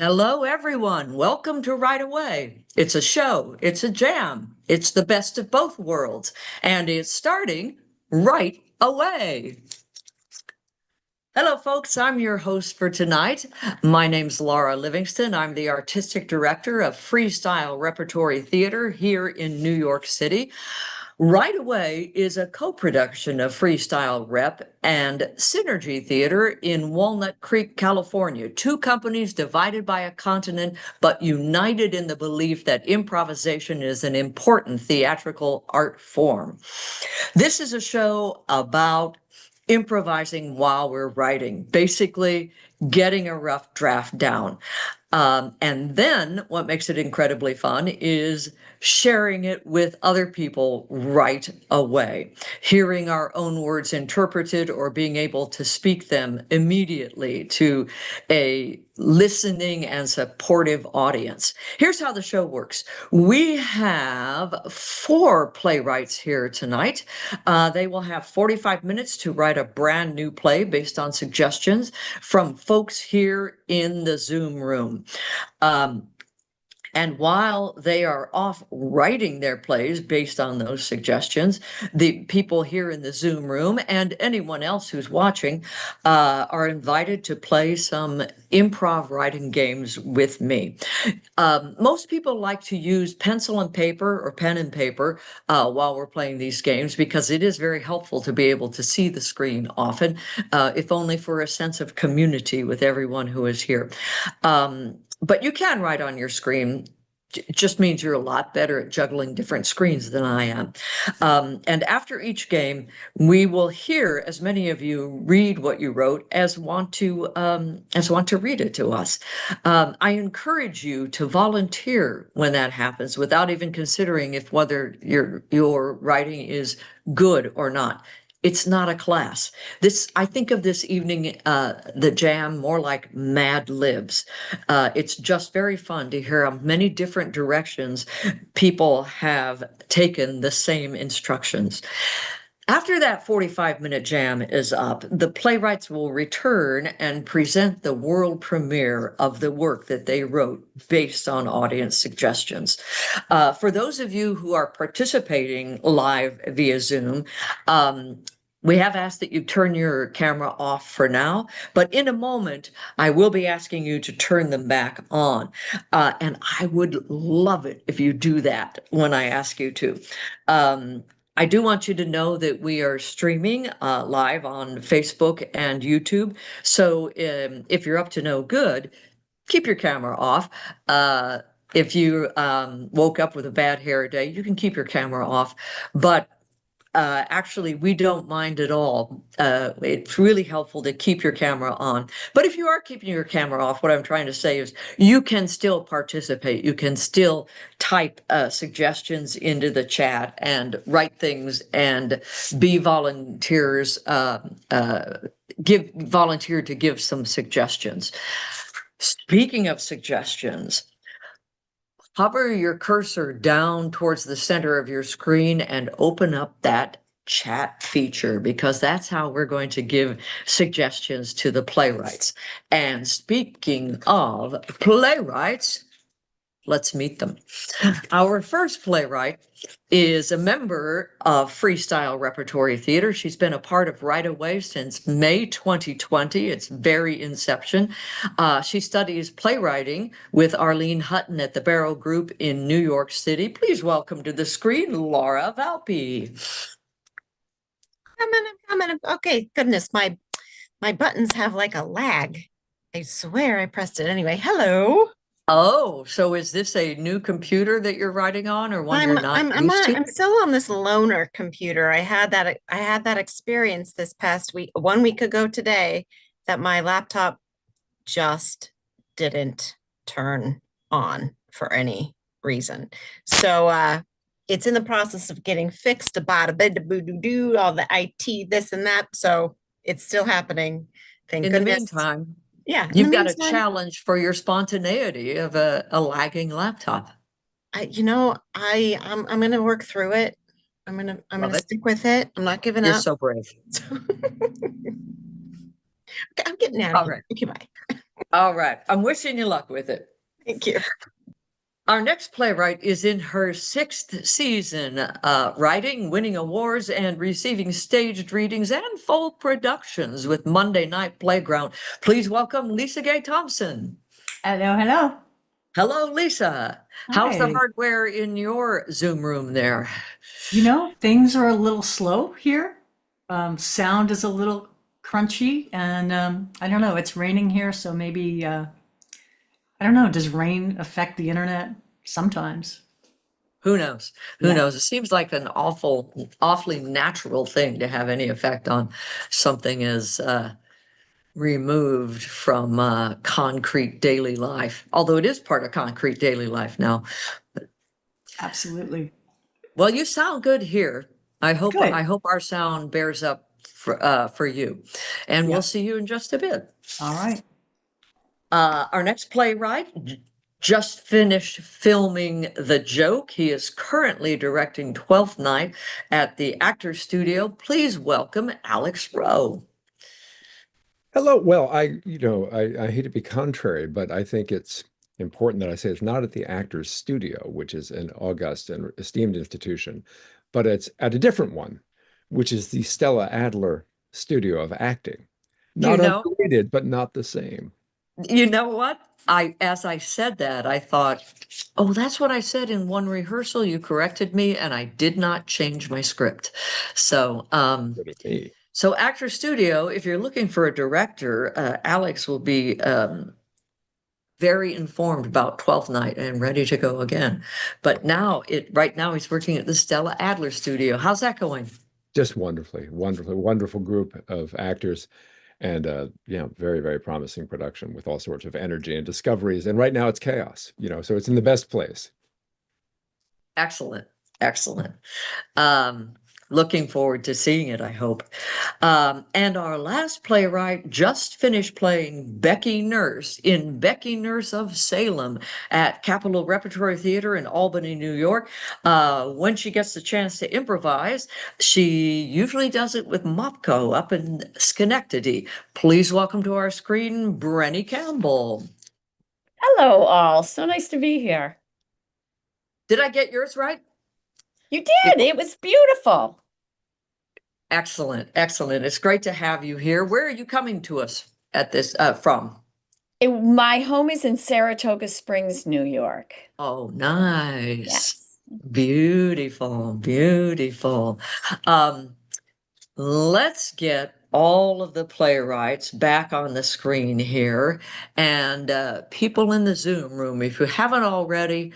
Hello, everyone. Welcome to Right Away. It's a show, it's a jam, it's the best of both worlds, and it's starting right away. Hello, folks. I'm your host for tonight. My name's Laura Livingston. I'm the artistic director of Freestyle Repertory Theater here in New York City. Right Away is a co-production of Freestyle Rep and Synergy Theater in Walnut Creek, California. Two companies divided by a continent, but united in the belief that improvisation is an important theatrical art form. This is a show about improvising while we're writing, basically getting a rough draft down. And then what makes it incredibly fun is sharing it with other people right away, hearing our own words interpreted or being able to speak them immediately to a listening and supportive audience. Here's how the show works. We have four playwrights here tonight. They will have 45 minutes to write a brand new play based on suggestions from folks here in the Zoom room. And while they are off writing their plays based on those suggestions, the people here in the Zoom room and anyone else who's watching are invited to play some improv writing games with me. Most people like to use pencil and paper or pen and paper while we're playing these games because it is very helpful to be able to see the screen often, if only for a sense of community with everyone who is here. But you can write on your screen. It just means you're a lot better at juggling different screens than I am. And after each game, we will hear as many of you read what you wrote as want to read it to us. I encourage you to volunteer when that happens, without even considering if whether your writing is good or not. It's not a class. I think of this evening, the jam, more like Mad Libs. It's just very fun to hear how many different directions people have taken the same instructions. After that 45-minute jam is up, the playwrights will return and present the world premiere of the work that they wrote based on audience suggestions. For those of you who are participating live via Zoom, we have asked that you turn your camera off for now, but in a moment, I will be asking you to turn them back on. And I would love it if you do that when I ask you to. I do want you to know that we are streaming live on Facebook and YouTube. So if you're up to no good, keep your camera off. If you woke up with a bad hair day, you can keep your camera off. But actually, we don't mind at all. It's really helpful to keep your camera on. But if you are keeping your camera off, what I'm trying to say is you can still participate. You can still type suggestions into the chat and write things and be volunteers, volunteer to give some suggestions. Speaking of suggestions, hover your cursor down towards the center of your screen and open up that chat feature, because that's how we're going to give suggestions to the playwrights. And speaking of playwrights, let's meet them. Our first playwright is a member of Freestyle Repertory Theater. She's been a part of Right Away since May 2020, its very inception. She studies playwriting with Arlene Hutton at the Barrow Group in New York City. Please welcome to the screen, Laura Valpy. I'm coming. Okay, goodness, my buttons have like a lag. I swear I pressed it anyway. Hello. Oh, so is this a new computer that you're writing on, or one you're not used to? I'm still on this loaner computer. I had that experience this past week, 1 week ago today, that my laptop just didn't turn on for any reason. So it's in the process of getting fixed, about a bit do all the IT, this and that. So it's still happening. Thank In the goodness. meantime, Yeah. In the you've got a meantime, challenge for your spontaneity of a lagging laptop. I'm gonna work through it. I'm Love gonna it. stick with it. I'm not giving You're up. so brave. Okay, I'm getting out of All here. right. Okay, bye. All right. I'm wishing you luck with it. Thank you. Our next playwright is in her sixth season, writing, winning awards, and receiving staged readings and full productions with Monday Night Playground. Please welcome Lisa Gay Thompson. Hello, hello. Hello, Lisa. How's the Hi. hardware in your Zoom room there? Things are a little slow here. Sound is a little crunchy, and I don't know, it's raining here, so maybe, I don't know, does rain affect the internet? Sometimes. Who knows? Who Yeah, knows? It seems like an awfully natural thing to have any effect on something as removed from concrete daily life, although it is part of concrete daily life now. absolutely. Well, you sound good here. I hope Good. our sound bears up for you, and Yeah. we'll see you in just a bit. All right. Our next playwright just finished filming The Joke. He is currently directing Twelfth Night at the Actors Studio. Please welcome Alex Rowe. Hello. Well, I hate to be contrary, but I think it's important that I say it's not at the Actors Studio, which is an august and esteemed institution, but it's at a different one, which is the Stella Adler Studio of Acting. You Not know, unrelated, but not the same. you know what? As I said that, I thought, oh, that's what I said in one rehearsal. You corrected me, and I did not change my script. So, Good of me. so Actor Studio, if you're looking for a director, Alex will be very informed about Twelfth Night and ready to go again. But right now he's working at the Stella Adler Studio. How's that going? Just wonderfully, wonderfully, wonderful group of actors and very, very promising production with all sorts of energy and discoveries. And right now it's chaos, so it's in the best place. Excellent, excellent. Looking forward to seeing it, I hope. And our last playwright just finished playing Becky Nurse in Becky Nurse of Salem at Capitol Repertory Theater in Albany, New York. When she gets the chance to improvise, she usually does it with Mopco up in Schenectady. Please welcome to our screen, Brenny Campbell. Hello, all. So nice to be here. Did I get yours right? You did. It was beautiful. Excellent, excellent. It's great to have you here. Where are you coming to us at this from? My home is in Saratoga Springs, New York. Oh, nice. Yes. Beautiful, beautiful. Let's get all of the playwrights back on the screen here. And people in the Zoom room, if you haven't already,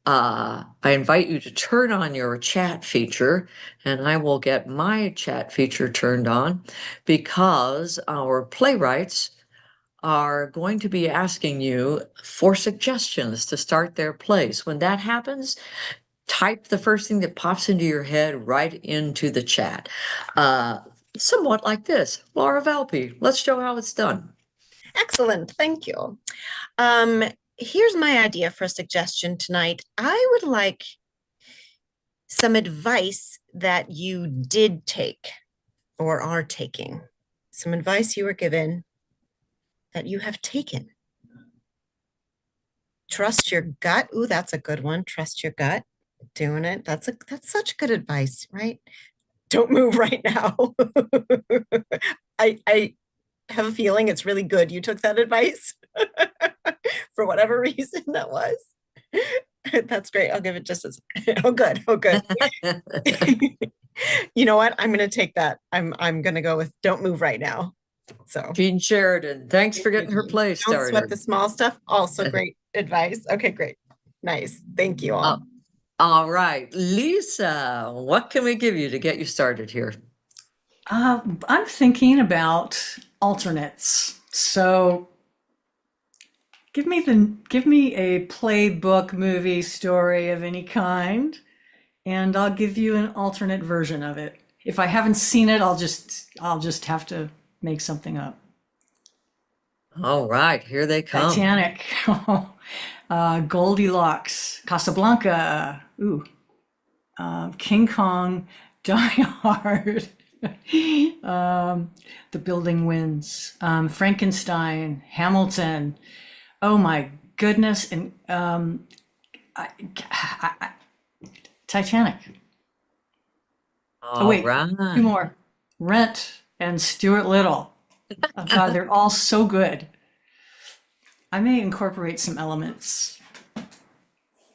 I invite you to turn on your chat feature, and I will get my chat feature turned on because our playwrights are going to be asking you for suggestions to start their plays. When that happens, type the first thing that pops into your head right into the chat. Somewhat like this, Laura Valpy, let's show how it's done. Excellent. Thank you. Here's my idea for a suggestion tonight. I would like some advice that you did take or are taking. Some advice you were given that you have taken. Trust your gut. Ooh, that's a good one. Trust your gut. Doing it. That's such good advice, right? Don't move right now. I have a feeling it's really good you took that advice for whatever reason that was. That's great. I'll give it just as oh good. You know what? I'm gonna take that. I'm gonna go with don't move right now. So Jean Sheridan, thanks for getting her play don't sweat started. the small stuff. Also great advice. Okay, great. Nice. Thank you all. All right, Lisa, what can we give you to get you started here? I'm thinking about alternates. So give me a playbook, movie, story of any kind, and I'll give you an alternate version of it. If I haven't seen it, I'll just have to make something up. All right, here they come. Titanic, Goldilocks, Casablanca, King Kong, Die Hard, The Building Wins, Frankenstein, Hamilton. Oh my goodness. And I, Titanic. Oh, All wait, right. two more. Rent and Stuart Little. Oh, God, they're all so good. I may incorporate some elements.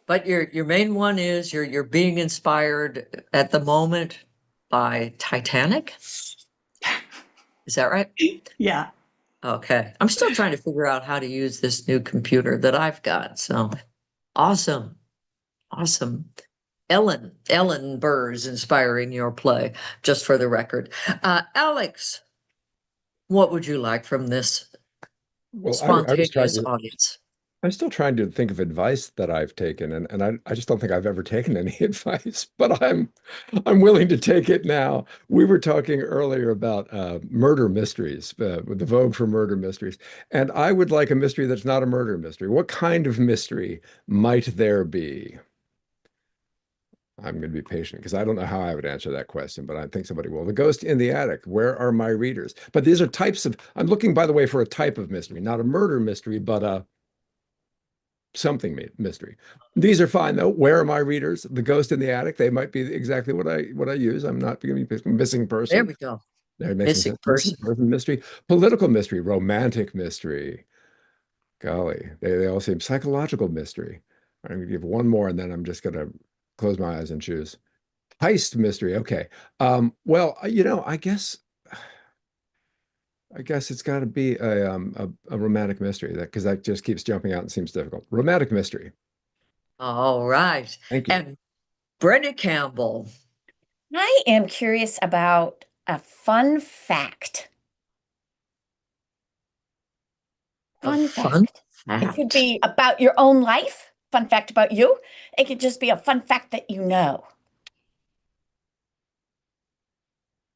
But your main one is you're being inspired at the moment by Titanic? Is that right? Yeah. Okay. I'm still trying to figure out how to use this new computer that I've got. So awesome. Awesome. Ellen Burr's inspiring your play, just for the record. Alex, what would you like from this Well, I was trying spontaneous to, audience? I'm still trying to think of advice that I've taken, and I just don't think I've ever taken any advice, but I'm willing to take it now. We were talking earlier about murder mysteries, with the vogue for murder mysteries, and I would like a mystery that's not a murder mystery. What kind of mystery might there be? I'm going to be patient because I don't know how I would answer that question, but I think somebody will. The Ghost in the Attic. Where are my readers? But these are types of, I'm looking, by the way, for a type of mystery, not a murder mystery, but a something mystery. These are fine though. Where are my readers? The Ghost in the Attic. They might be exactly what I use. I'm not going to be missing There person. we go. That makes Missing sense. person. Missing person mystery, political mystery, romantic mystery. Golly, they all seem psychological mystery. I'm going to give one more, and then I'm just going to close my eyes and choose. Heist mystery. Okay. Well, I guess it's got to be a romantic mystery because that just keeps jumping out and seems difficult. Romantic mystery. All right. Thank you. And Brenda Campbell. I am curious about a fun fact. A fun It could fact. be about your own life, fun fact about you. It could just be a fun fact that you know.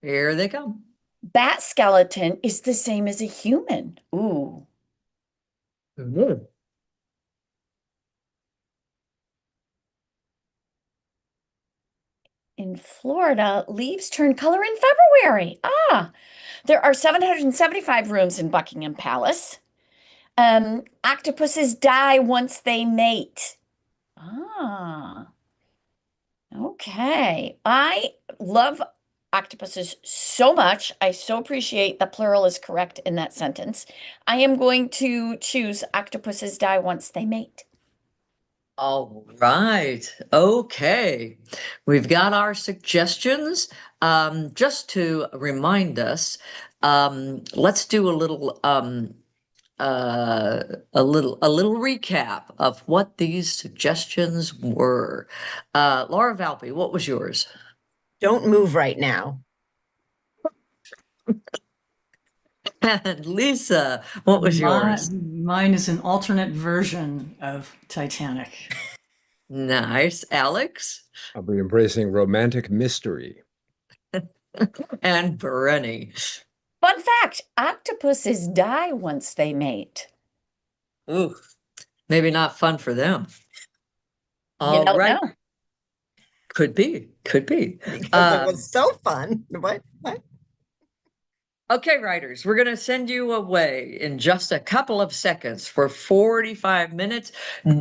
Here they come. Bat skeleton is the same as a human. Ooh. Mhm. In Florida, leaves turn color in February. Ah, there are 775 rooms in Buckingham Palace. Octopuses die once they mate. Ah, okay. I love octopuses so much. I so appreciate the plural is correct in that sentence. I am going to choose octopuses die once they mate. All right. Okay. We've got our suggestions. Just to remind us, let's do a little recap of what these suggestions were. Laura Valpy, what was yours? Don't move right now. And Lisa, what was yours? Mine is an alternate version of Titanic. Nice. Alex I'll be embracing romantic mystery. and Brenny. Fun fact, octopuses die once they mate. Ooh, maybe not fun for them. You All don't right. know. Could be. Because it was so fun. What? Okay, writers, we're going to send you away in just a couple of seconds for 45 minutes.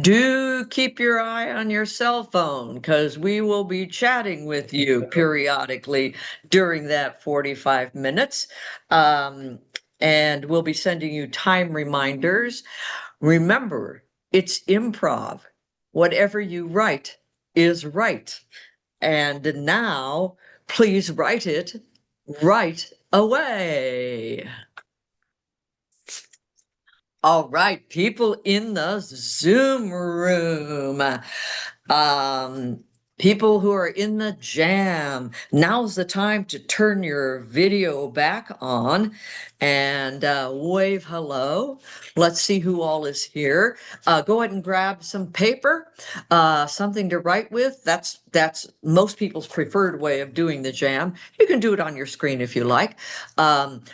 Do keep your eye on your cell phone because we will be chatting with you periodically during that 45 minutes. And we'll be sending you time reminders. Remember, it's improv. Whatever you write is right. And now, please write it right away. All right, people in the Zoom room, people who are in the jam, now's the time to turn your video back on and wave hello. Let's see who all is here. Go ahead and grab some paper, something to write with. That's most people's preferred way of doing the jam. You can do it on your screen if you like.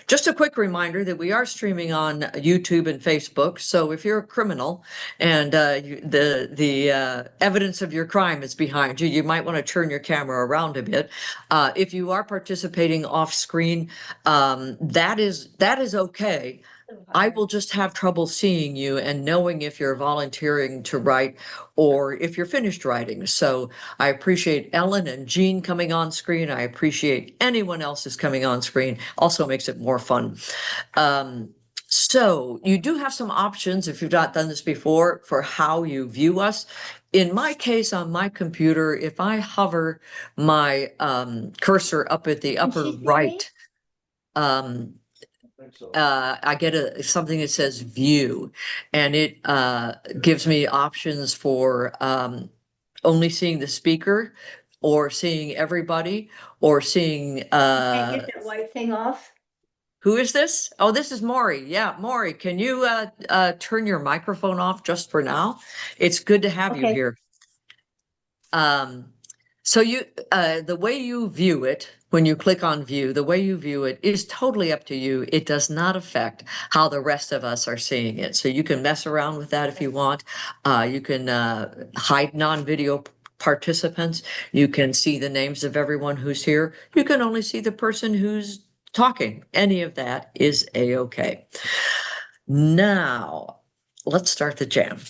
Just a quick reminder that we are streaming on YouTube and Facebook. So if you're a criminal and the evidence of your crime is behind you, you might want to turn your camera around a bit. If you are participating off screen, that is okay. I will just have trouble seeing you and knowing if you're volunteering to write or if you're finished writing. So I appreciate Ellen and Jean coming on screen. I appreciate anyone else who's coming on screen. Also makes it more fun. So you do have some options if you've not done this before for how you view us. In my case, on my computer, if I hover my cursor up at the upper right, I get something that says view, and it gives me options for only seeing the speaker or seeing everybody or seeing Can't get that white thing off? who is this? Oh, this is Maury. Yeah, Maury, can you turn your microphone off just for now? It's good to have you Okay. here. So the way you view it, when you click on view, the way you view it is totally up to you. It does not affect how the rest of us are seeing it. So you can mess around with that if you want. You can hide non-video participants. You can see the names of everyone who's here. You can only see the person who's talking. Any of that is a-okay. Now, let's start the jam.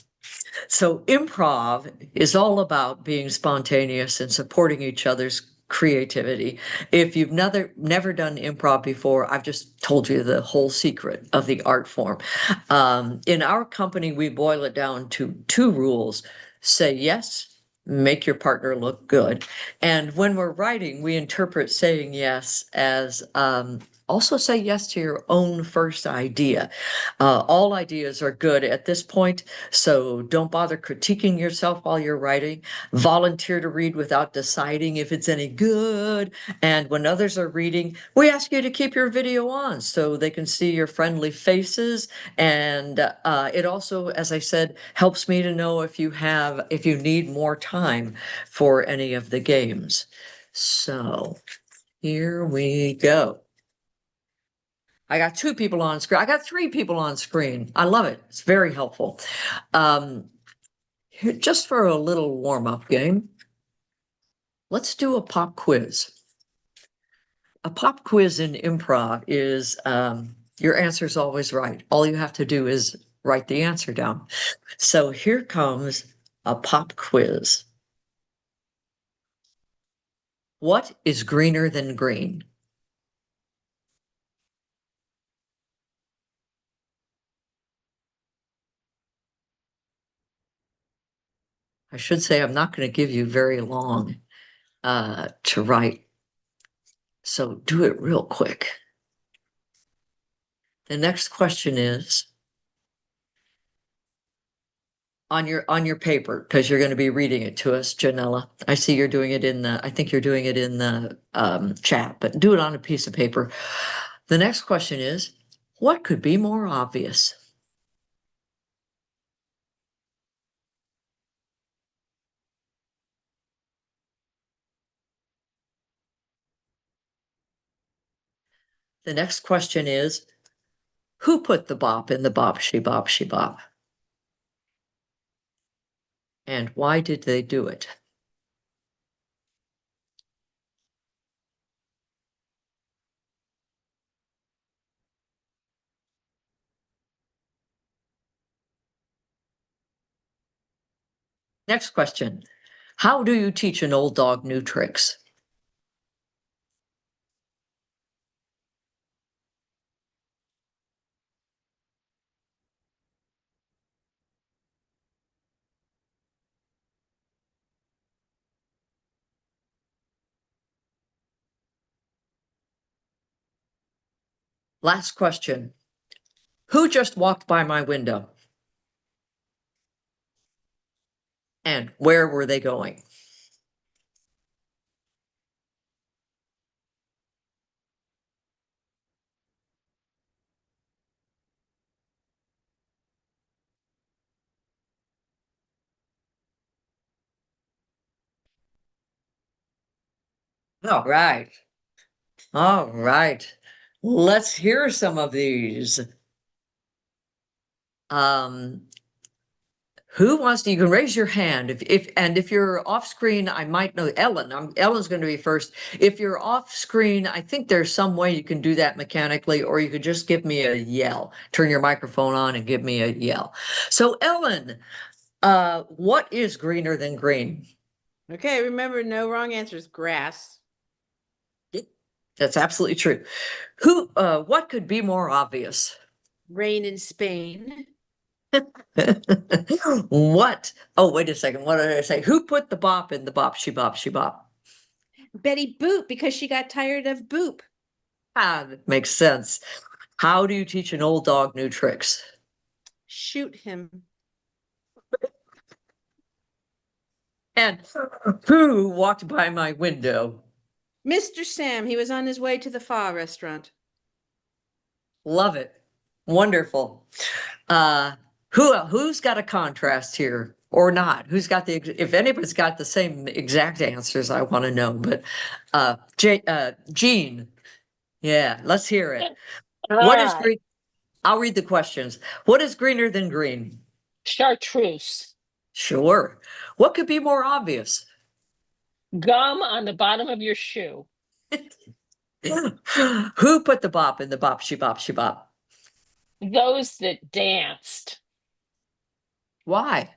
So improv is all about being spontaneous and supporting each other's creativity. If you've never done improv before, I've just told you the whole secret of the art form. In our company, we boil it down to 2 rules. Say yes, make your partner look good. And when we're writing, we interpret saying yes as also say yes to your own first idea. All ideas are good at this point, so don't bother critiquing yourself while you're writing. Volunteer to read without deciding if it's any good. And when others are reading, we ask you to keep your video on so they can see your friendly faces. And it also, as I said, helps me to know if you need more time for any of the games. So here we go. I got 2 people on screen. I got 3 people on screen. I love it. It's very helpful. Just for a little warm-up game, let's do a pop quiz. A pop quiz in improv is your answer is always right. All you have to do is write the answer down. So here comes a pop quiz. What is greener than green? I should say I'm not going to give you very long to write. So do it real quick. The next question is on your paper, because you're going to be reading it to us, Janella. I see you're doing it I think you're doing it in the chat, but do it on a piece of paper. The next question is, what could be more obvious? The next question is, who put the bop in the bop, she bop, she bop? And why did they do it? Next question. How do you teach an old dog new tricks? Last question. Who just walked by my window? And where were they going? All right. All right. Let's hear some of these. Who wants to, you can raise your hand if you're off screen, I might know Ellen. Ellen's going to be first. If you're off screen, I think there's some way you can do that mechanically, or you could just give me a yell, turn your microphone on and give me a yell. So Ellen, what is greener than green? Okay, remember, no wrong answers. Grass. That's absolutely true. What could be more obvious? Rain in Spain. What? Oh, wait a second. What did I say? Who put the bop in the bop, she bop, she bop? Betty Boop, because she got tired of Boop. That makes sense. How do you teach an old dog new tricks? Shoot him. And who walked by my window? Mr. Sam, he was on his way to the pho restaurant. Love it. Wonderful. Who's got a contrast here or not? Who's got if anybody's got the same exact answers, I want to know. But Jean, yeah, let's hear it. What is green? I'll read the questions. What is greener than green? Chartreuse. Sure. What could be more obvious? Gum on the bottom of your shoe. Who put the bop in the bop, she bop, she bop? Those that danced Why?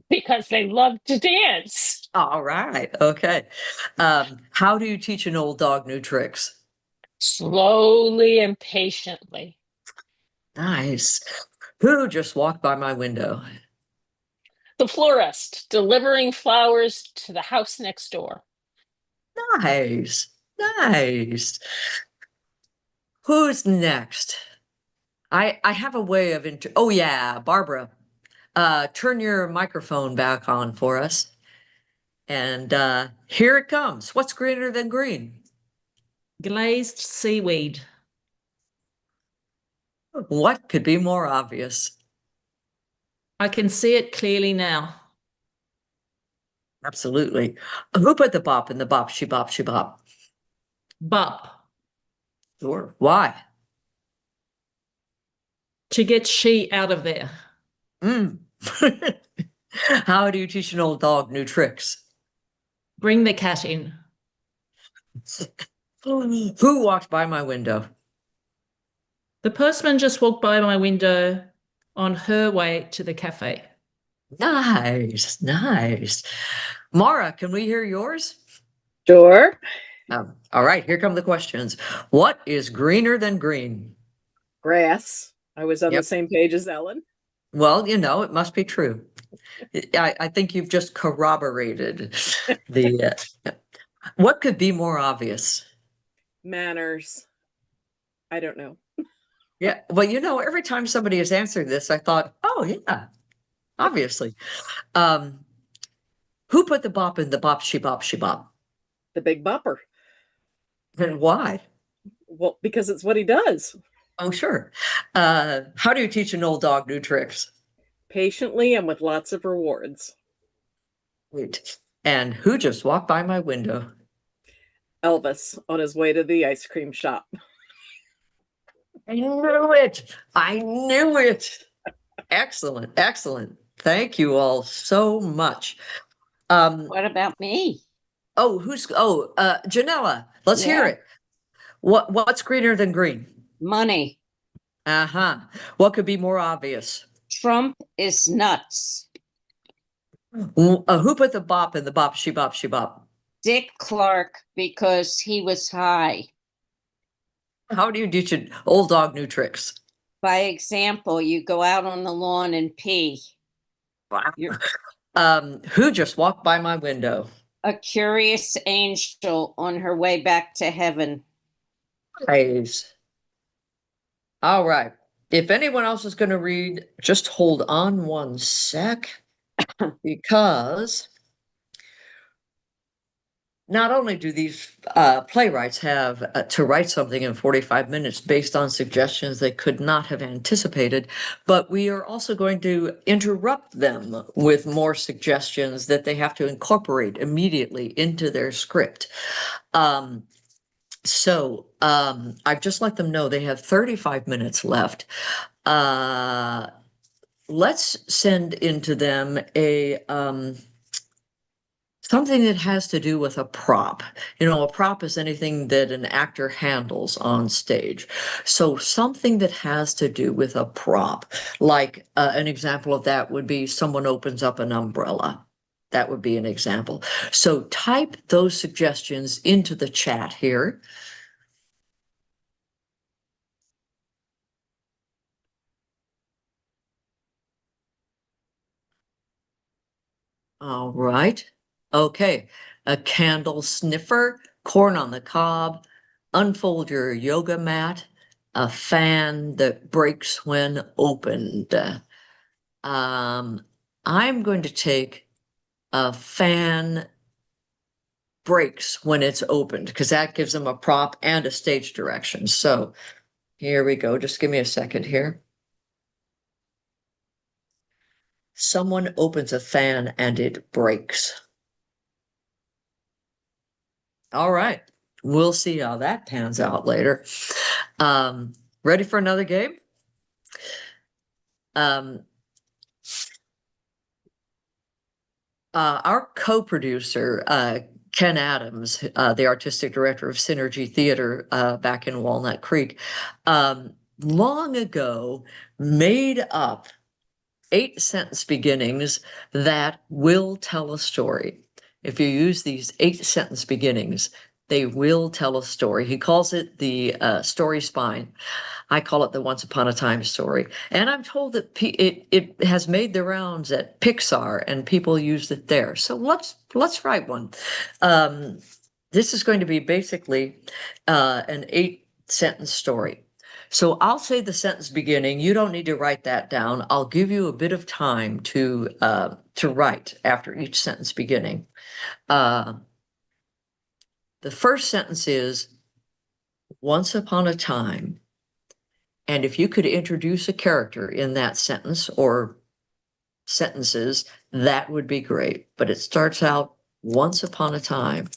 because they love to dance. All right. Okay. How do you teach an old dog new tricks? Slowly and patiently. Nice. Who just walked by my window? The florist delivering flowers to the house next door. Nice. Nice. Who's next? I have a way of oh yeah, Barbara. Turn your microphone back on for us. And here it comes. What's greener than green? Glazed seaweed. What could be more obvious? I can see it clearly now. Absolutely. Who put the bop in the bop, she bop, she bop? Bop. Sure. Why? To get she out of there. Mm. How do you teach an old dog new tricks? Bring the cat in. Who walked by my window? The postman just walked by my window on her way to the cafe. Nice, nice. Mara, can we hear yours? Sure. All right, here come the questions. What is greener than green? Grass. I was on Yep. the same page as Ellen. Well, it must be true. I think you've just corroborated the. What could be more obvious? Manners. I don't know. Yeah, well, every time somebody has answered this, I thought, oh yeah, obviously. Who put the bop in the bop, she bop, she bop? The Big Bopper. And why? Well, because it's what he does. Oh, sure. How do you teach an old dog new tricks? Patiently and with lots of rewards. Wait. And who just walked by my window? Elvis on his way to the ice cream shop. I knew it. I knew it. Excellent. Excellent. Thank you all so much. What about me? Janella, let's hear Yeah. it. What's greener than green? Money. Uh-huh. What could be more obvious? Trump is nuts. Who put the bop in the bop, she bop, she bop? Dick Clark, because he was high. How do you teach an old dog new tricks? By example, you go out on the lawn and pee. Wow. You're- Who just walked by my window? A curious angel on her way back to heaven. Nice. All right. If anyone else is going to read, just hold on one sec, because not only do these playwrights have to write something in 45 minutes based on suggestions they could not have anticipated, but we are also going to interrupt them with more suggestions that they have to incorporate immediately into their script. So I've just let them know they have 35 minutes left. let's send into them a something that has to do with a prop. You know, a prop is anything that an actor handles on stage. So something that has to do with a prop, like an example of that would be someone opens up an umbrella. That would be an example. So type those suggestions into the chat here. All right. Okay. A candle sniffer, corn on the cob, unfold your yoga mat, a fan that breaks when opened. I'm going to take a fan breaks when it's opened because that gives them a prop and a stage direction. So here we go. Just give me a second here. Someone opens a fan and it breaks. All right. We'll see how that pans out later. Ready for another game? Our co-producer, Ken Adams, the artistic director of Synergy Theater back in Walnut Creek, long ago made up 8-sentence beginnings that will tell a story. If you use these 8-sentence beginnings, they will tell a story. He calls it the story spine. I call it the Once Upon a Time story. And I'm told that it has made the rounds at Pixar and people used it there. So let's write one. This is going to be basically an 8-sentence story. So I'll say the sentence beginning. You don't need to write that down. I'll give you a bit of time to write after each sentence beginning. The first sentence is, once upon a time. And if you could introduce a character in that sentence or sentences, that would be great. But it starts out, once upon a time.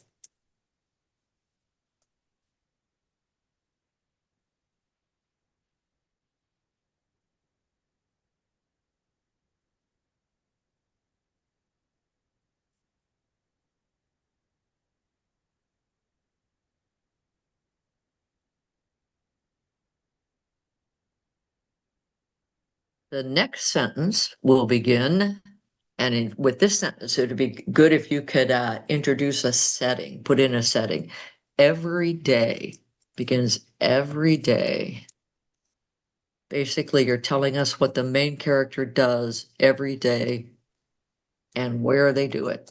The next sentence will begin, and with this sentence, it would be good if you could introduce a setting, put in a setting. Every day begins every day. Basically, you're telling us what the main character does every day and where they do it.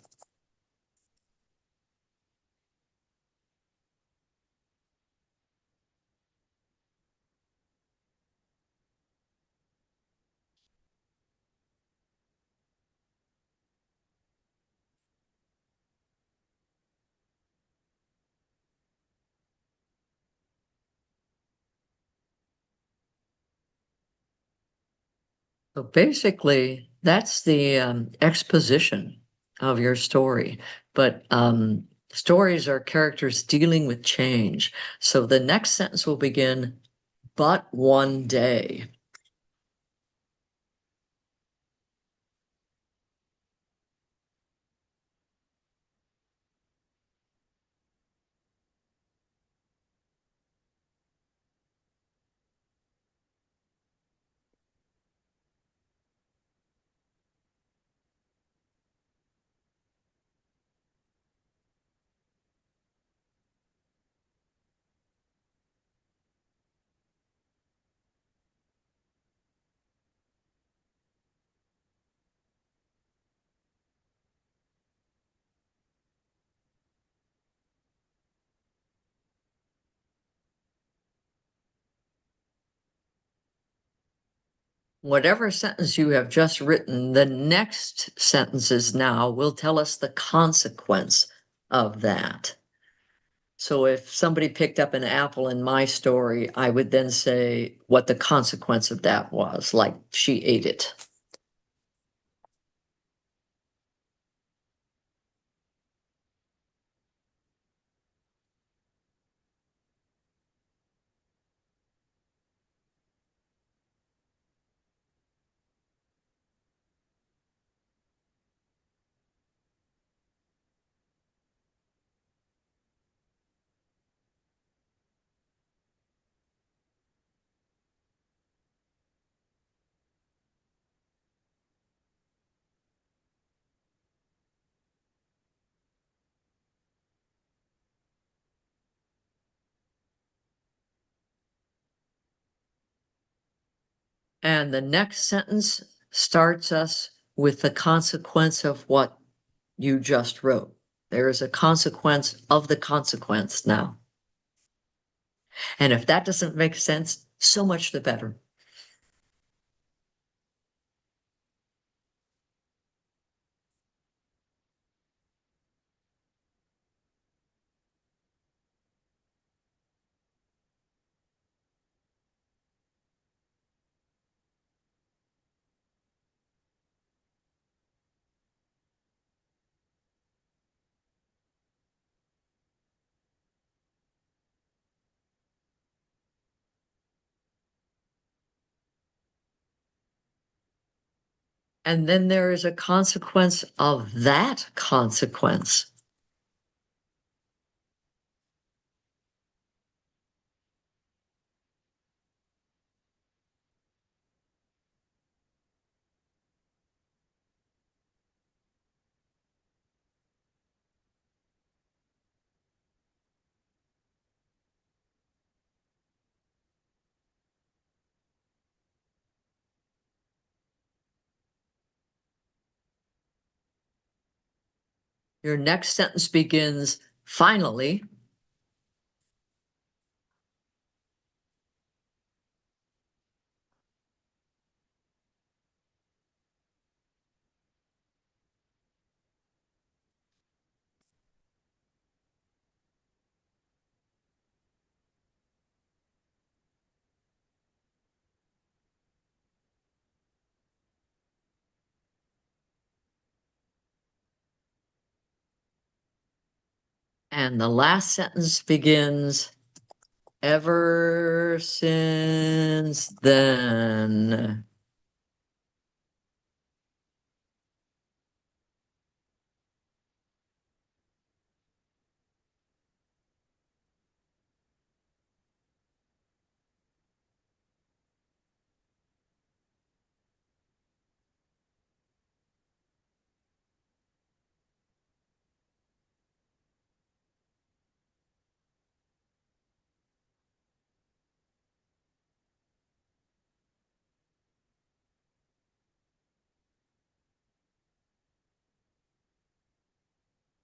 So basically, that's the exposition of your story. But stories are characters dealing with change. So the next sentence will begin, but one day. Whatever sentence you have just written, the next sentences now will tell us the consequence of that. So if somebody picked up an apple in my story, I would then say what the consequence of that was, like she ate it. And the next sentence starts us with the consequence of what you just wrote. There is a consequence of the consequence now. And if that doesn't make sense, so much the better. And then there is a consequence of that consequence. Your next sentence begins, finally. And the last sentence begins, ever since then.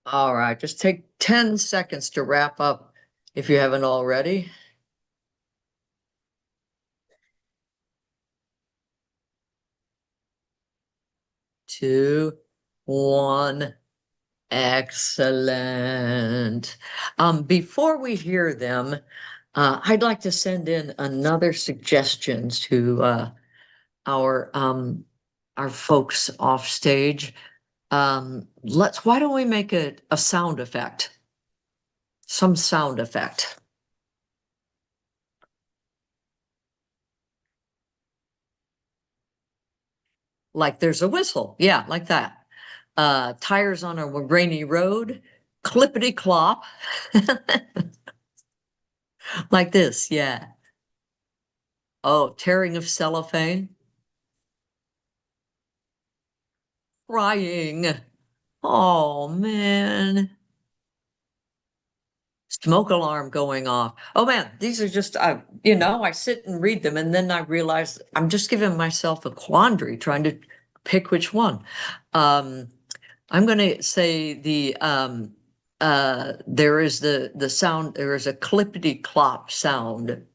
All right, just take 10 seconds to wrap up if you haven't already. 2, 1. Excellent. Before we hear them, I'd like to send in another suggestion to our folks off stage. Why don't we make it a sound effect? Some sound effect. Like there's a whistle. Yeah, like that. Tires on a rainy road, clippity clop. Like this, yeah. Oh, tearing of cellophane. Crying. Oh, man. Smoke alarm going off. Oh, man, these are just, I sit and read them and then I realize I'm just giving myself a quandary trying to pick which one. I'm going to say there is the sound, there is a clippity clop sound.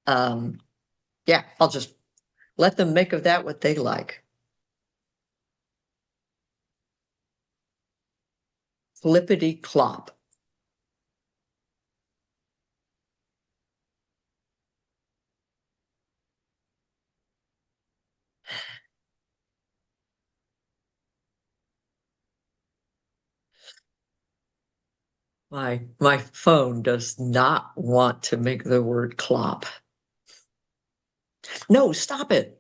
Yeah, I'll just let them make of that what they like. Clippity clop. My phone does not want to make the word clop. No, stop it.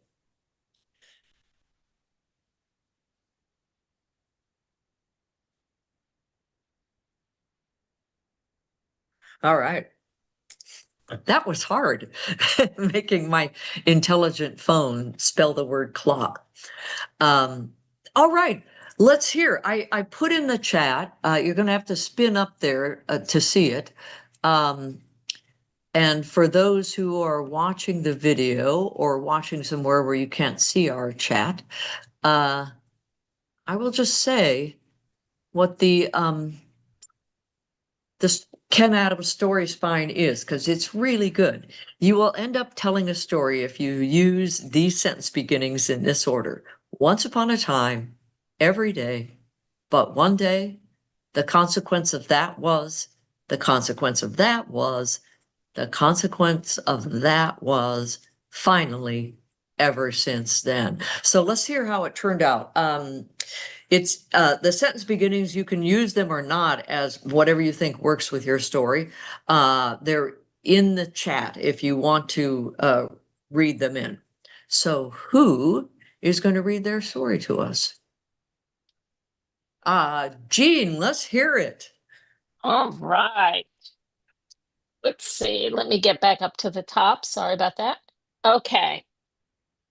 All right. That was hard, making my intelligent phone spell the word clop. All right, let's hear. I put in the chat, you're going to have to spin up there to see it. And for those who are watching the video or watching somewhere where you can't see our chat, I will just say what this Ken Adams story spine is, because it's really good. You will end up telling a story if you use these sentence beginnings in this order. Once upon a time, every day, but one day, the consequence of that was, the consequence of that was, the consequence of that was, finally, ever since then. So let's hear how it turned out. It's the sentence beginnings, you can use them or not as whatever you think works with your story. They're in the chat if you want to read them in. So who is going to read their story to us? Jean, let's hear it. All right. Let's see. Let me get back up to the top. Sorry about that. Okay.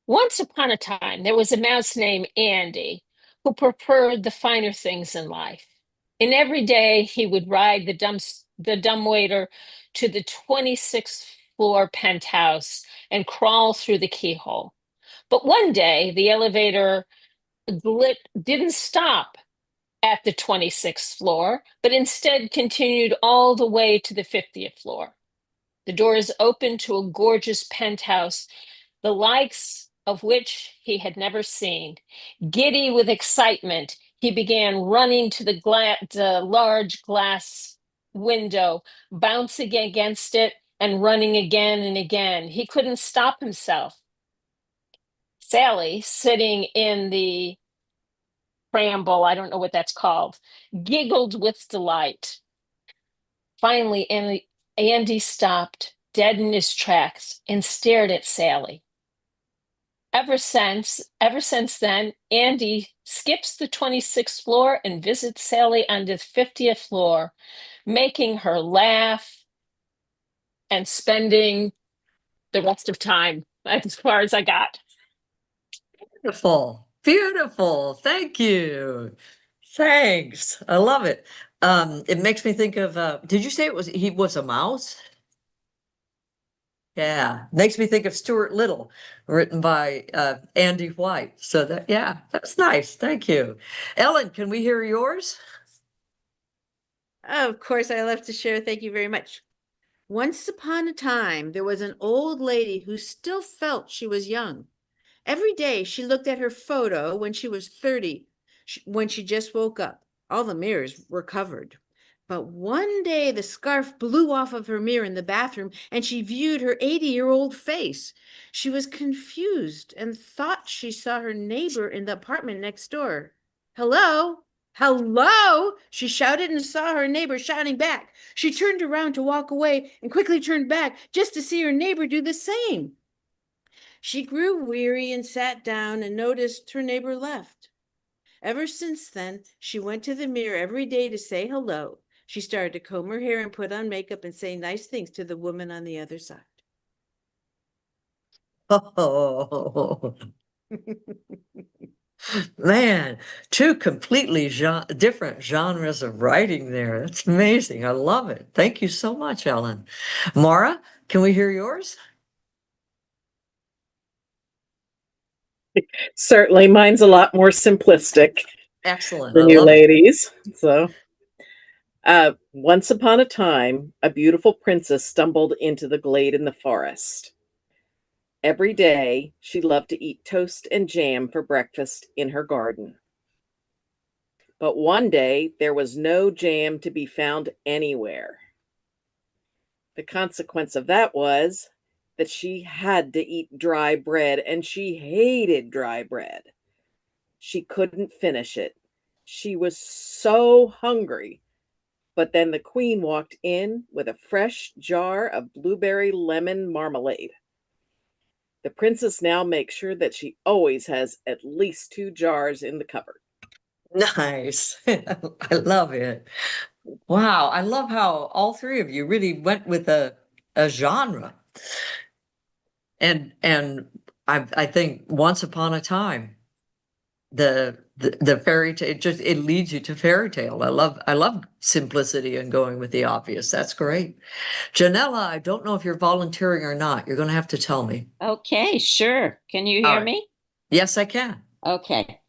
Once upon a time, there was a mouse named Andy who preferred the finer things in life. And every day he would ride the dumbwaiter to the 26th floor penthouse and crawl through the keyhole. But one day the elevator didn't stop at the 26th floor, but instead continued all the way to the 50th floor. The doors opened to a gorgeous penthouse, the likes of which he had never seen. Giddy with excitement, he began running to the large glass window, bouncing against it and running again and again. He couldn't stop himself. Sally, sitting in the preamble, I don't know what that's called, giggled with delight. Finally, Andy stopped dead in his tracks and stared at Sally. Ever since then, Andy skips the 26th floor and visits Sally on the 50th floor, making her laugh and spending the rest of time as far as I got. Beautiful, beautiful. Thank you. Thanks. I love it. It makes me think of, did you say he was a mouse? Yeah, makes me think of Stuart Little, written by Andy White. So that's nice. Thank you. Ellen, can we hear yours? Of course, I love to share. Thank you very much. Once upon a time, there was an old lady who still felt she was young. Every day she looked at her photo when she was 30, when she just woke up. All the mirrors were covered. But one day the scarf blew off of her mirror in the bathroom and she viewed her 80-year-old face. She was confused and thought she saw her neighbor in the apartment next door. "Hello? Hello?" she shouted and saw her neighbor shouting back. She turned around to walk away and quickly turned back just to see her neighbor do the same. She grew weary and sat down and noticed her neighbor left. Ever since then, she went to the mirror every day to say hello. She started to comb her hair and put on makeup and say nice things to the woman on the other side. Oh, man, two completely different genres of writing there. That's amazing. I love it. Thank you so much, Ellen. Mara, can we hear yours? Certainly, mine's a lot more simplistic Excellent. than I you love it. ladies. So, once upon a time, a beautiful princess stumbled into the glade in the forest. Every day, she loved to eat toast and jam for breakfast in her garden. But one day, there was no jam to be found anywhere. The consequence of that was that she had to eat dry bread, and she hated dry bread. She couldn't finish it. She was so hungry. But then the queen walked in with a fresh jar of blueberry lemon marmalade. The princess now makes sure that she always has at least 2 jars in the cupboard. Nice. I love it. Wow. I love how all three of you really went with a genre. And I think Once Upon a Time, the the fairy tale, it leads you to fairy tale. I love simplicity and going with the obvious. That's great. Janella, I don't know if you're volunteering or not. You're going to have to tell me. Okay, sure. Can you All hear right. me? Yes, I can. Okay.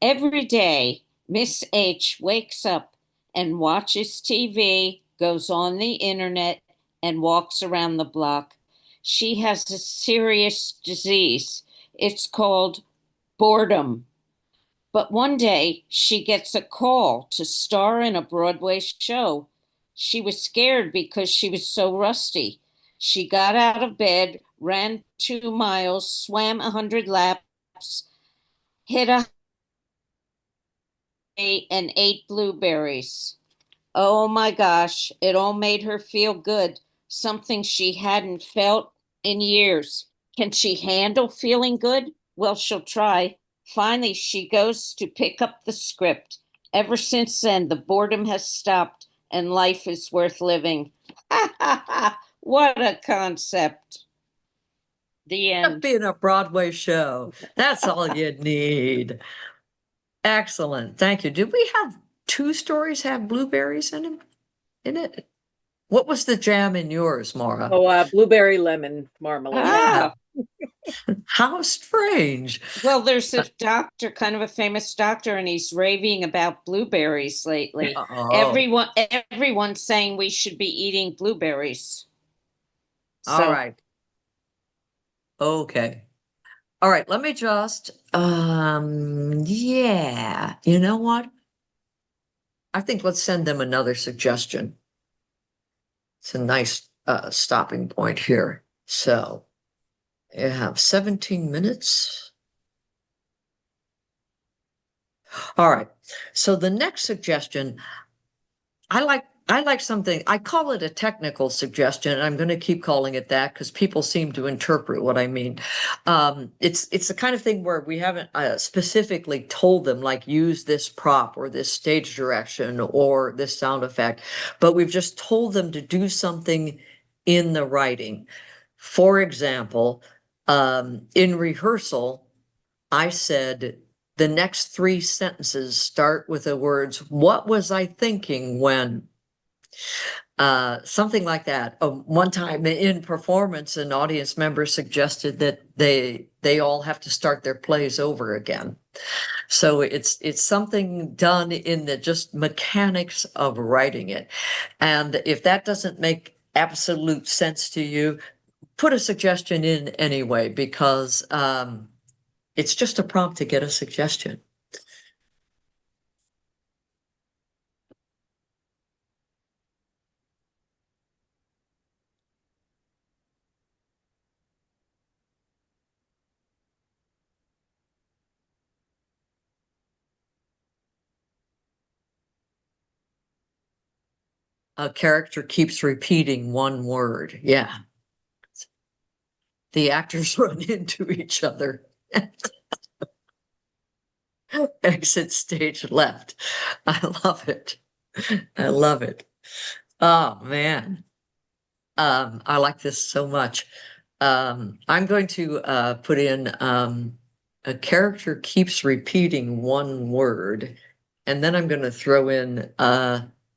Every day, Miss H wakes up and watches TV, goes on the internet, and walks around the block. She has a serious disease. It's called boredom. But one day, she gets a call to star in a Broadway show. She was scared because she was so rusty. She got out of bed, ran 2 miles, swam 100 laps, hit a and ate blueberries. Oh my gosh, it all made her feel good, something she hadn't felt in years. Can she handle feeling good? Well, she'll try. Finally, she goes to pick up the script. Ever since then, the boredom has stopped and life is worth living. Ha ha ha! What a concept. The end. Being a Broadway show. That's all you need. Excellent. Thank you. Did we have 2 stories have blueberries in it? What was the jam in yours, Maura? Oh, blueberry lemon marmalade. Yeah. Ah, How strange. well, there's a doctor, kind of a famous doctor, and he's raving about blueberries lately. Oh. Everyone's saying we should be eating blueberries. All So, right. Okay. All right, let me just yeah. You know what? I think let's send them another suggestion. It's a nice stopping point here. So you have 17 minutes. All right. So the next suggestion, I like something, I call it a technical suggestion, and I'm going to keep calling it that because people seem to interpret what I mean. It's the kind of thing where we haven't specifically told them, like, use this prop or this stage direction or this sound effect, but we've just told them to do something in the writing. For example, in rehearsal, I said, the next 3 sentences start with the words, "What was I thinking when?" Something like that. One time in performance, an audience member suggested that they all have to start their plays over again. So it's something done in the just mechanics of writing it. And if that doesn't make absolute sense to you, put a suggestion in anyway, because it's just a prompt to get a suggestion. A character keeps repeating one word. Yeah. The actors run into each other. Exit stage left. I love it. I love it. Oh man. I like this so much. I'm going to put in a character keeps repeating one word, and then I'm going to throw in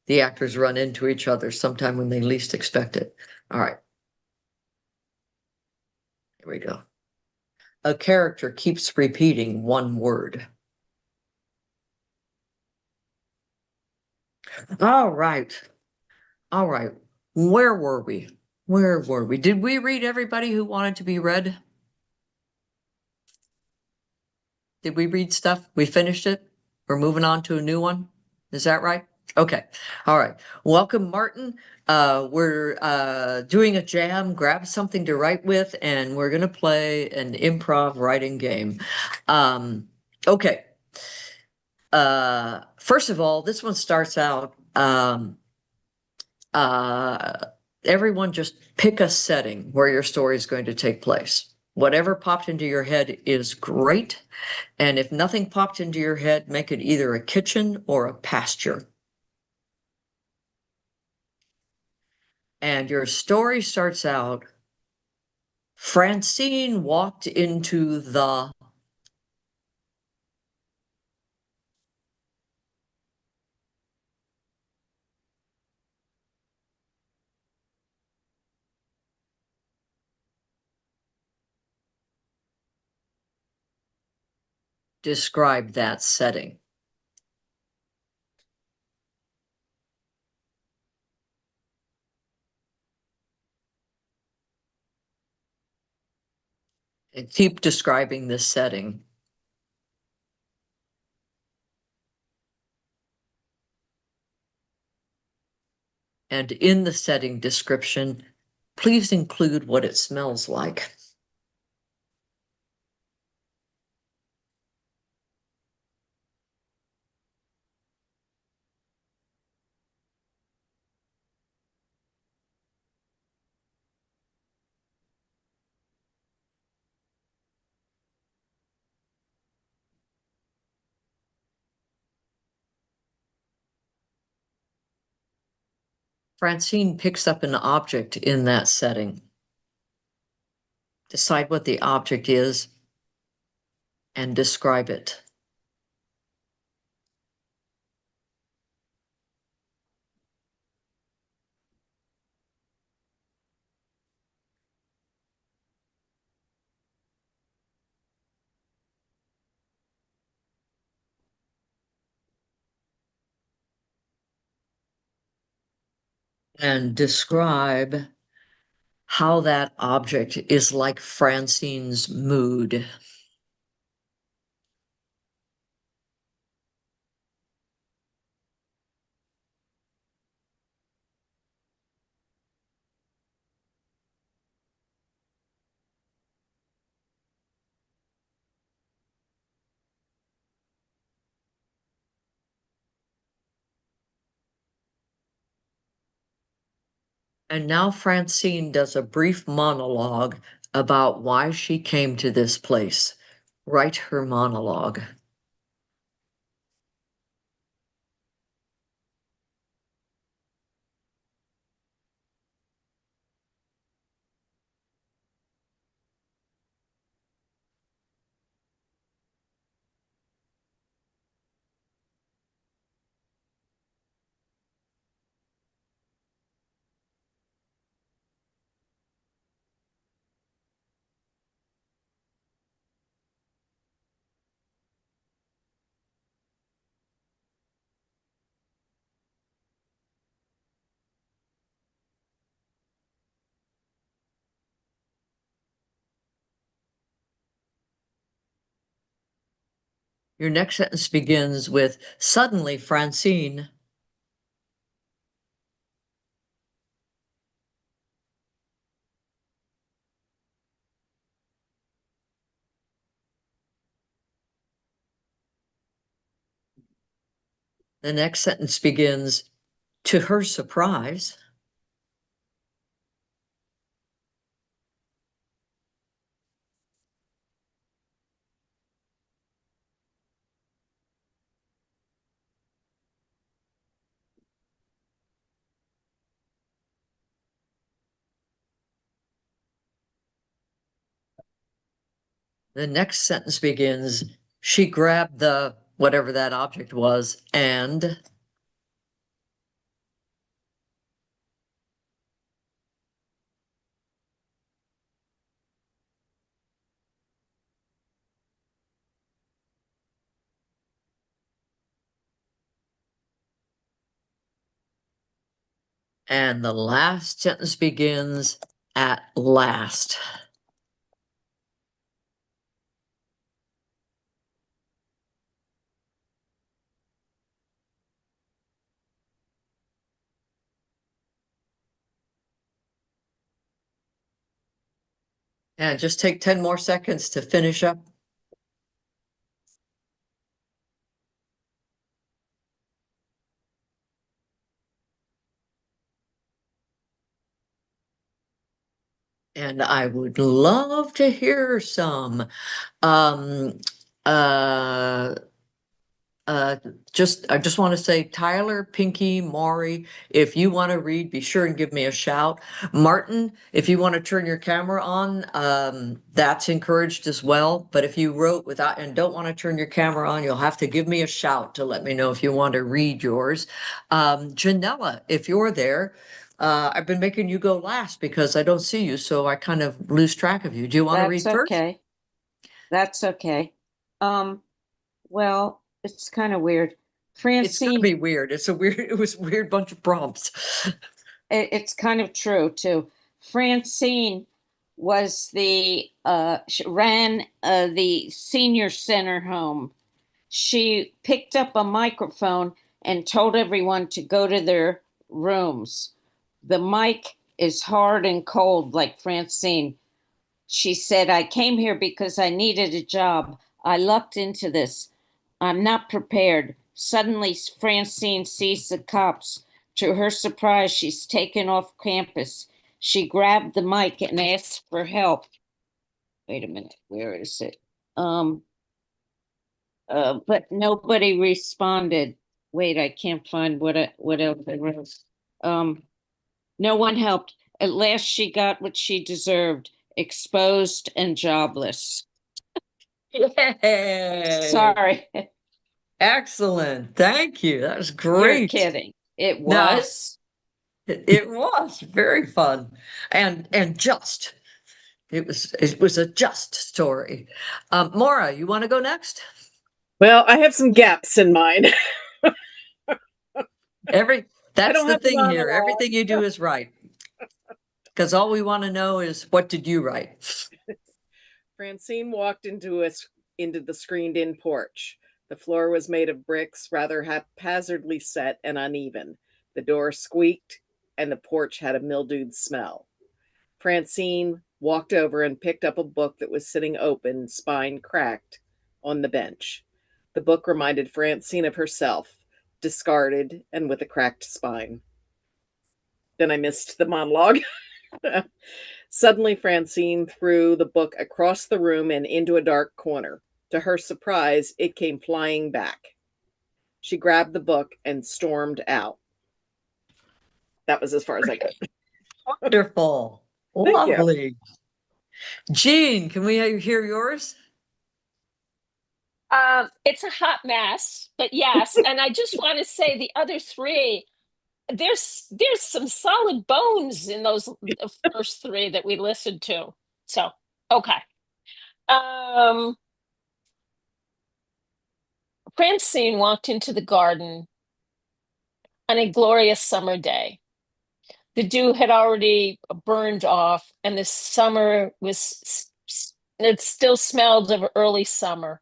the actors run into each other sometime when they least expect it. All right. Here we go. A character keeps repeating one word. All right. All right. Where were we? Where were we? Did we read everybody who wanted to be read? Did we read stuff? We finished it? We're moving on to a new one? Is that right? Okay. All right. Welcome, Martin. We're doing a jam. Grab something to write with, and we're going to play an improv writing game. Okay. First of all, this one starts out, everyone just pick a setting where your story is going to take place. Whatever popped into your head is great. And if nothing popped into your head, make it either a kitchen or a pasture. And your story starts out, Francine walked into the describe that setting. And keep describing this setting. And in the setting description, please include what it smells like. Francine picks up an object in that setting. Decide what the object is and describe it. And describe how that object is like Francine's mood. And now Francine does a brief monologue about why she came to this place. Write her monologue. Your next sentence begins with, suddenly Francine. The next sentence begins, to her surprise. The next sentence begins, she grabbed the, whatever that object was, and the last sentence begins, at last. And just take 10 more seconds to finish up. And I would love to hear some. I just want to say, Tyler, Pinky, Maury, if you want to read, be sure and give me a shout. Martin, if you want to turn your camera on, that's encouraged as well. But if you wrote without and don't want to turn your camera on, you'll have to give me a shout to let me know if you want to read yours. Janella, if you're there, I've been making you go last because I don't see you, so I kind of lose track of you. Do you want to read That's first? okay. That's okay. Well, it's kind of weird. It's gonna Francine, be weird. It was a weird bunch of prompts. it's kind of true too. Francine was she ran the senior center home. She picked up a microphone and told everyone to go to their rooms. The mic is hard and cold like Francine. She said, I came here because I needed a job. I lucked into this. I'm not prepared. Suddenly, Francine sees the cops. To her surprise, she's taken off campus. She grabbed the mic and asked for help. Wait a minute, where is it? But nobody responded. Wait, I can't find what else I wrote. No one helped. At last, she got what she deserved: exposed and jobless. Yay! Sorry, Excellent. Thank you. That was you're great. kidding. It No. was. It was very fun and just. It was a just story. Maura, you want to go next? Well, I have some gaps in mine. That's don't the have to thing run here. along. Everything you do is right. Because all we want to know is, what did you write? Francine walked into the screened-in porch. The floor was made of bricks, rather haphazardly set and uneven. The door squeaked, and the porch had a mildewed smell. Francine walked over and picked up a book that was sitting open, spine cracked, on the bench. The book reminded Francine of herself, discarded and with a cracked spine. Then I missed the monologue. Suddenly, Francine threw the book across the room and into a dark corner. To her surprise, it came flying back. She grabbed the book and stormed out. That was as far as I could. Wonderful. Thank you. Lovely. Jean, can we hear yours? It's a hot mess, but yes. And I just want to say the other three, there's some solid bones in those first three that we listened to. So, okay. Francine walked into the garden on a glorious summer day. The dew had already burned off, and the summer it still smelled of early summer.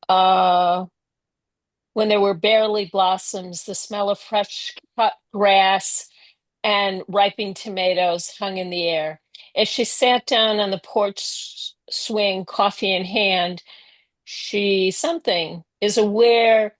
When there were barely blossoms, the smell of fresh cut grass and ripening tomatoes hung in the air. As she sat down on the porch swing, coffee in hand, she is aware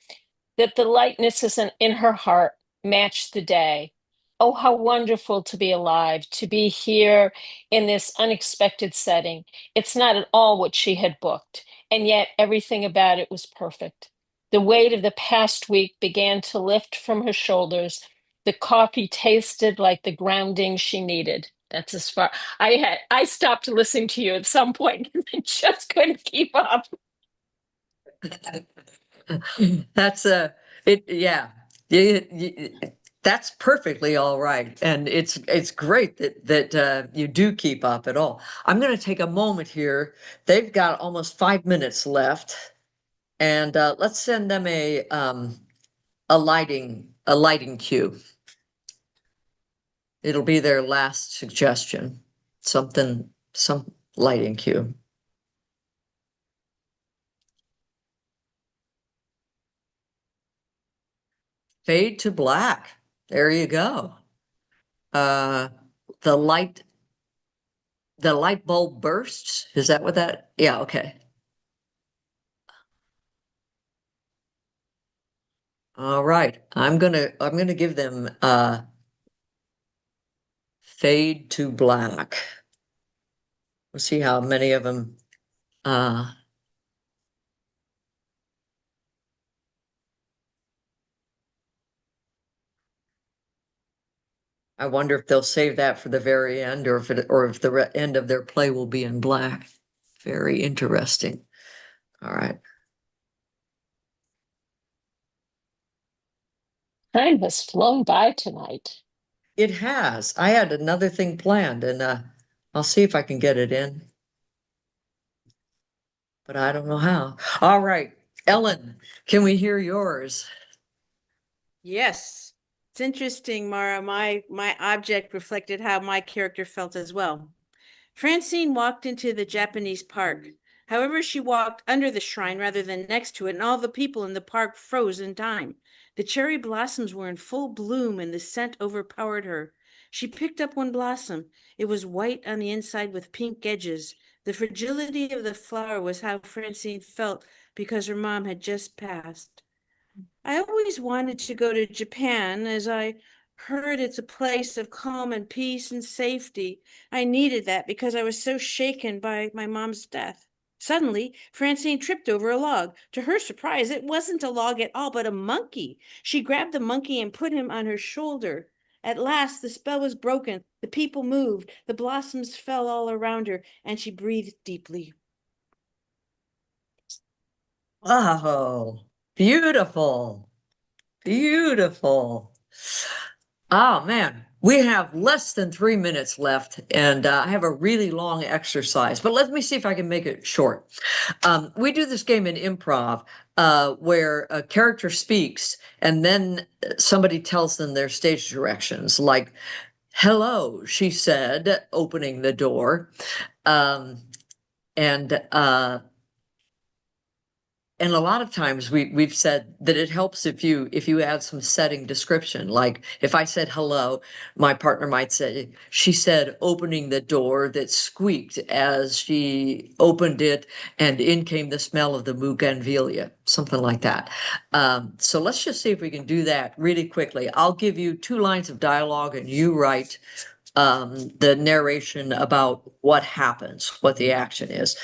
that the lightness in her heart matched the day. Oh, how wonderful to be alive, to be here in this unexpected setting. It's not at all what she had booked, and yet everything about it was perfect. The weight of the past week began to lift from her shoulders. The coffee tasted like the grounding she needed. That's as far I stopped listening to you at some point because I just couldn't keep up. That's that's perfectly all right, and it's great that you do keep up at all. I'm going to take a moment here. They've got almost 5 minutes left, and let's send them a lighting cue. It'll be their last suggestion. Some lighting cue. Fade to black. There you go. The light bulb bursts. Is that what that? Yeah, okay. All right. I'm gonna give them fade to black. We'll see how many of them I wonder if they'll save that for the very end, or if the end of their play will be in black. Very interesting. All right. Time has flown by tonight. It has. I had another thing planned, and I'll see if I can get it in, but I don't know how. All right. Ellen, can we hear yours? Yes. It's interesting, Mara. My object reflected how my character felt as well. Francine walked into the Japanese park. However, she walked under the shrine rather than next to it, and all the people in the park froze in time. The cherry blossoms were in full bloom, and the scent overpowered her. She picked up one blossom. It was white on the inside with pink edges. The fragility of the flower was how Francine felt because her mom had just passed. I always wanted to go to Japan as I heard it's a place of calm and peace and safety. I needed that because I was so shaken by my mom's death. Suddenly, Francine tripped over a log. To her surprise, it wasn't a log at all, but a monkey. She grabbed the monkey and put him on her shoulder. At last, the spell was broken. The people moved. The blossoms fell all around her, and she breathed deeply. Oh, beautiful. Beautiful. Oh man, we have less than 3 minutes left, and I have a really long exercise, but let me see if I can make it short. We do this game in improv where a character speaks and then somebody tells them their stage directions, like, hello, she said, opening the door. And a lot of times we've said that it helps if you add some setting description. Like if I said hello, my partner might say, she said, opening the door that squeaked as she opened it, and in came the smell of the bougainvillea, something like that. So let's just see if we can do that really quickly. I'll give you 2 lines of dialogue and you write the narration about what happens, what the action is.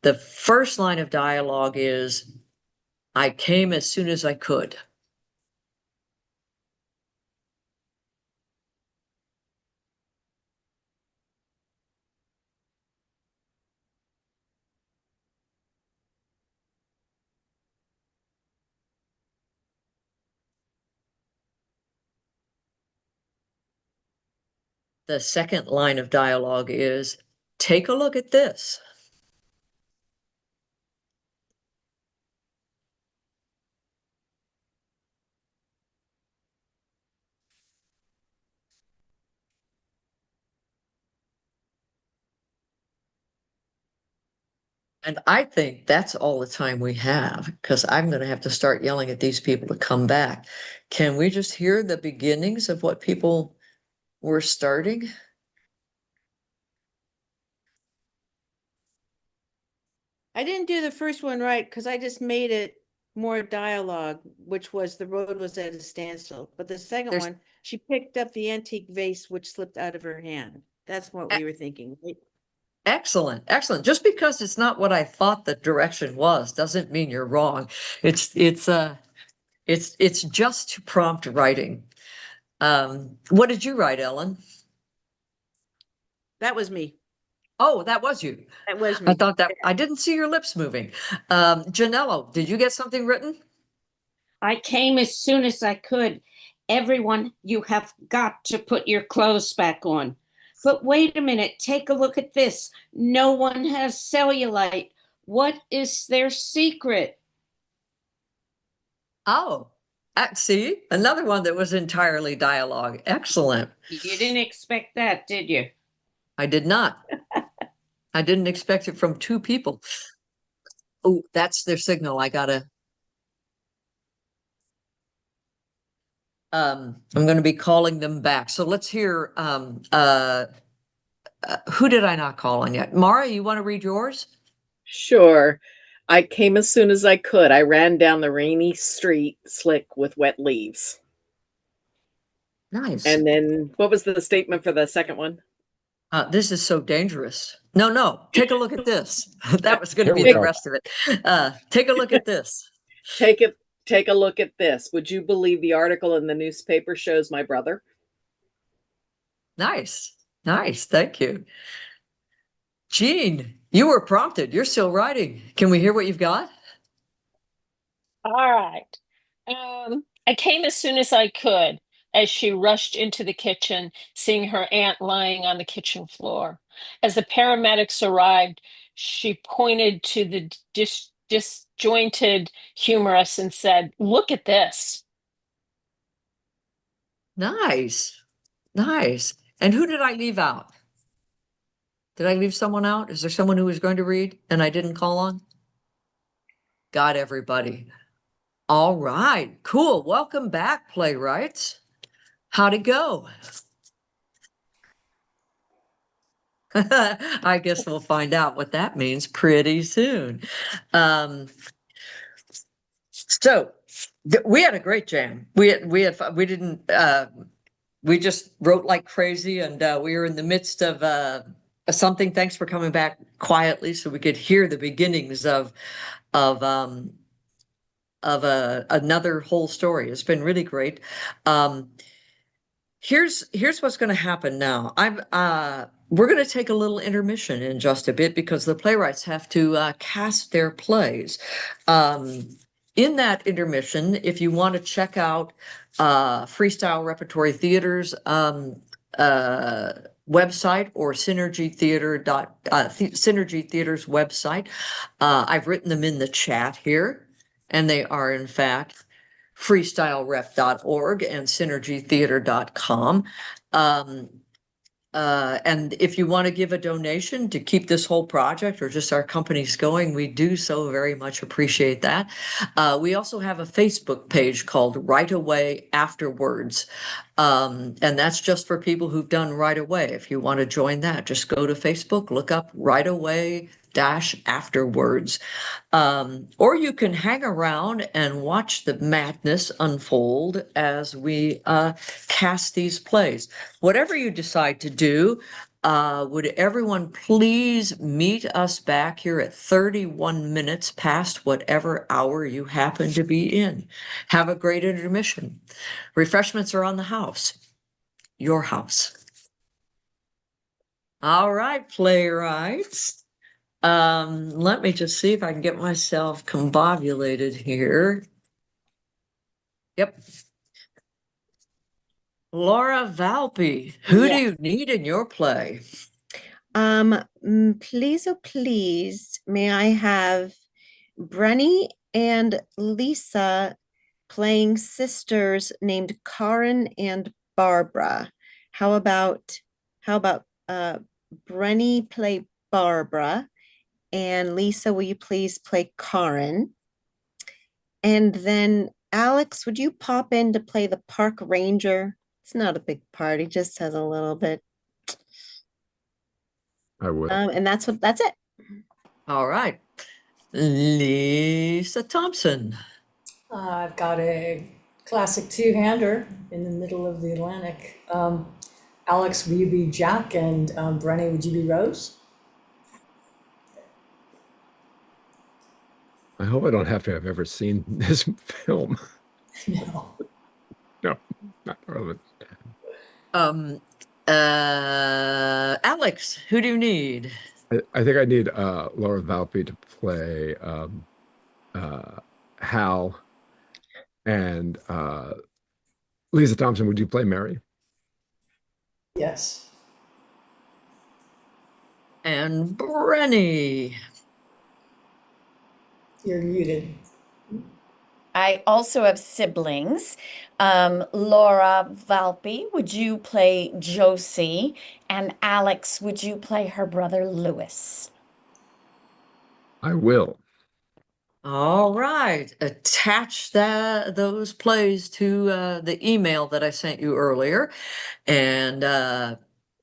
The first line of dialogue is, I came as soon as I could. The second line of dialogue is, take a look at this. And I think that's all the time we have, because I'm going to have to start yelling at these people to come back. Can we just hear the beginnings of what people were starting? I didn't do the first one right because I just made it more dialogue, which was the road was at a standstill. But the second There's- one, she picked up the antique vase which slipped out of her hand. That's what we were thinking. Right? Excellent, excellent. Just because it's not what I thought the direction was, doesn't mean you're wrong. It's just to prompt writing. What did you write, Ellen? That was me. Oh, that was you. That was I me. thought that I didn't see your lips moving. Janello, did you get something written? I came as soon as I could. Everyone, you have got to put your clothes back on. But wait a minute, take a look at this. No one has cellulite. What is their secret? Oh, see, another one that was entirely dialogue. Excellent. You didn't expect that, did you? I did not. I didn't expect it from 2 people. Oh, that's their signal. I gotta. I'm going to be calling them back. So let's hear. Who did I not call on yet? Mara, you want to read yours? Sure. I came as soon as I could. I ran down the rainy street, slick with wet leaves. Nice. And then what was the statement for the second one? This is so dangerous. No, take a look at this. That was going to Here be we the go. rest of it. Take a look at this. Take a look at this. Would you believe the article in the newspaper shows my brother? Nice. Nice. Thank you. Jean, you were prompted. You're still writing. Can we hear what you've got? All right. I came as soon as I could as she rushed into the kitchen, seeing her aunt lying on the kitchen floor. As the paramedics arrived, she pointed to the disjointed, humorous, and said, "Look at this." Nice. Nice. And who did I leave out? Did I leave someone out? Is there someone who was going to read and I didn't call on? Got everybody. All right, cool. Welcome back, playwrights. How'd it go? I guess we'll find out what that means pretty soon. So we had a great jam. We didn't we just wrote like crazy, and we were in the midst of something. Thanks for coming back quietly so we could hear the beginnings of another whole story. It's been really great. Here's what's going to happen now. We're going to take a little intermission in just a bit because the playwrights have to cast their plays. In that intermission, if you want to check out Freestyle Repertory Theater's website or Synergy Theater's website, I've written them in the chat here, and they are in fact freestylrep.org and synergytheater.com. And if you want to give a donation to keep this whole project or just our companies going, we do so very much appreciate that. We also have a Facebook page called Right Away Afterwards. And that's just for people who've done Right Away. If you want to join that, just go to Facebook, look up Right Away Afterwards. Or you can hang around and watch the madness unfold as we cast these plays. Whatever you decide to do, would everyone please meet us back here at 31 minutes past whatever hour you happen to be in. Have a great intermission. Refreshments are on the house, your house. All right, playwrights. Let me just see if I can get myself combobulated here. Yep. Laura Valpy, who do you need in your play? Please, oh please, may I have Brenny and Lisa playing sisters named Karen and Barbara. How about Brenny play Barbara, and Lisa, will you please play Karen? And then Alex, would you pop in to play the park ranger? It's not a big part, he just has a little bit. I will. And that's it. All right. Lisa Thompson. I've got a classic two-hander in the middle of the Atlantic. Alex, will you be Jack, and Brenny, would you be Rose? I hope I don't have to have ever seen this film. No. No, not relevant. Alex, who do you need? I think I need Laura Valpy to play Hal, and Lisa Thompson, would you play Mary? Yes. And Brenny. You're muted. I also have siblings. Laura Valpy, would you play Josie? And Alex, would you play her brother Lewis? I will. All right. Attach those plays to the email that I sent you earlier, and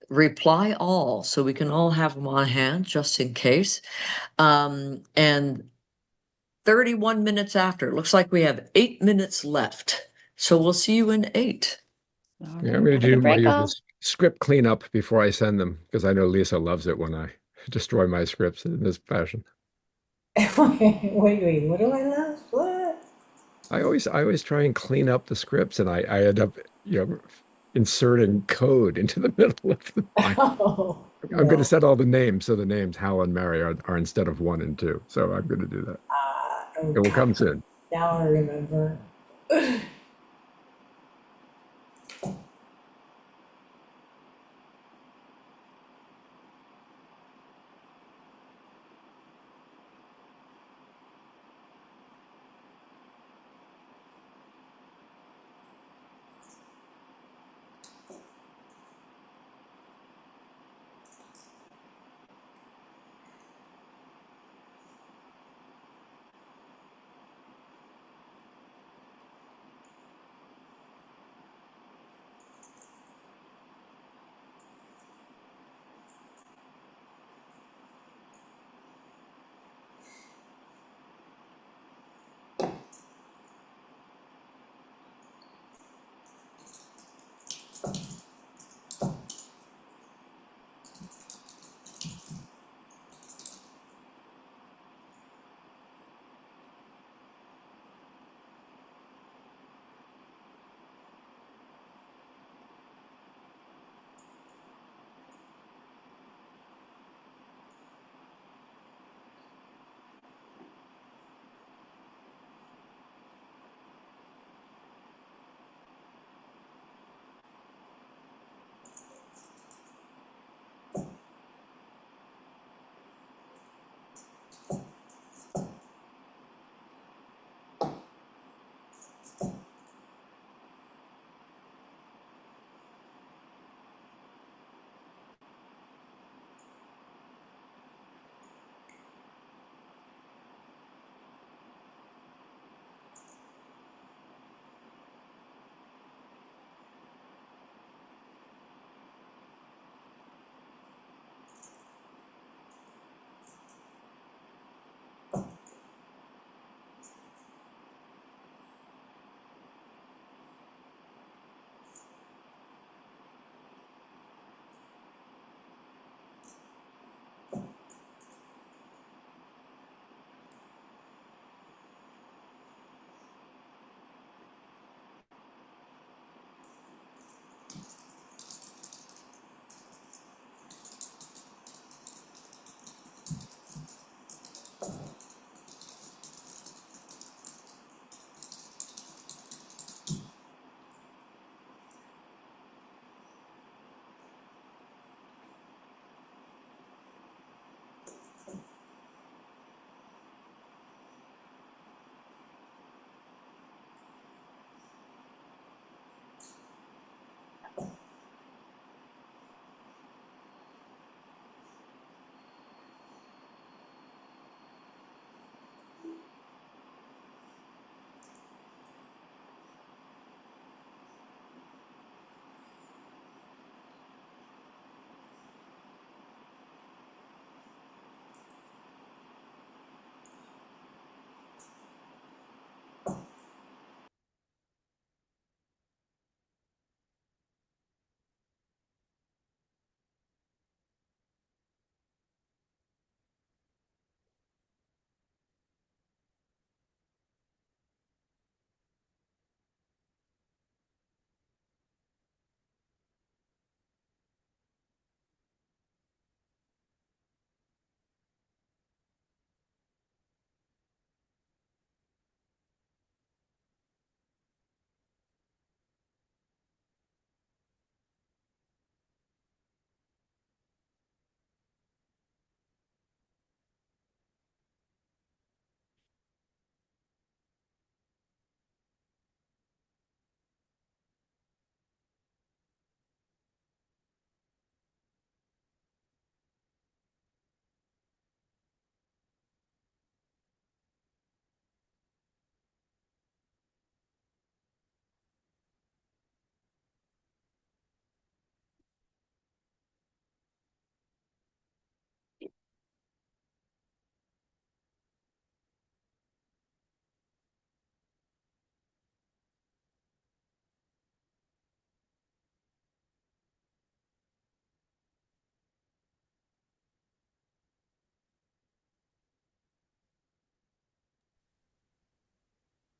reply all so we can all have them on hand just in case. And 31 minutes after, looks like we have 8 minutes left. So we'll see you in 8. Yeah, I'm going to Have a do good my break, all. usual script cleanup before I send them, because I know Lisa loves it when I destroy my scripts in this fashion. Wait, what do I love? What? I always try and clean up the scripts, and I end up, inserting code into the middle of the line. Oh, I'm going to set all the names, so the names Hal and Mary are instead of 1 and 2. So I'm going to do that. It will come soon. now I remember.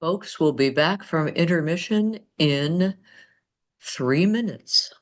folks. We'll be back from intermission in 3 minutes.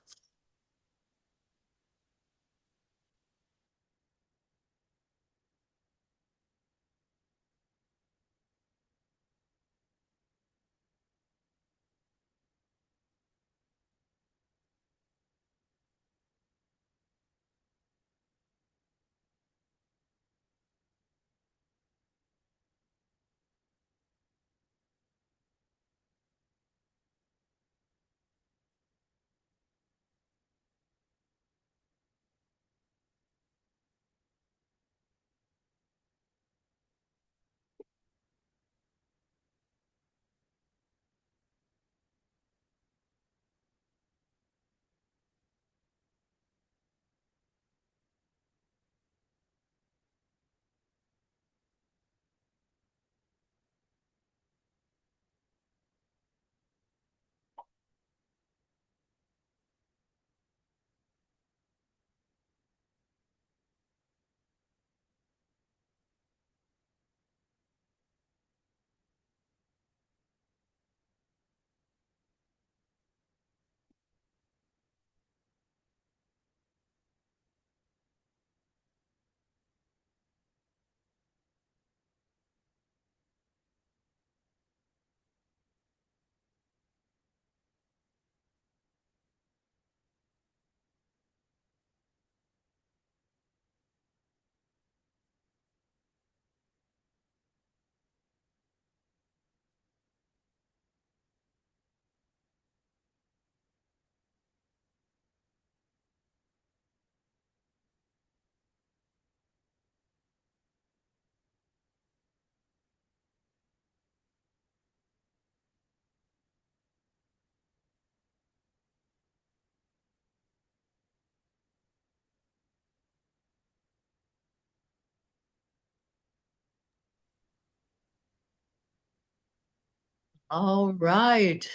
All right.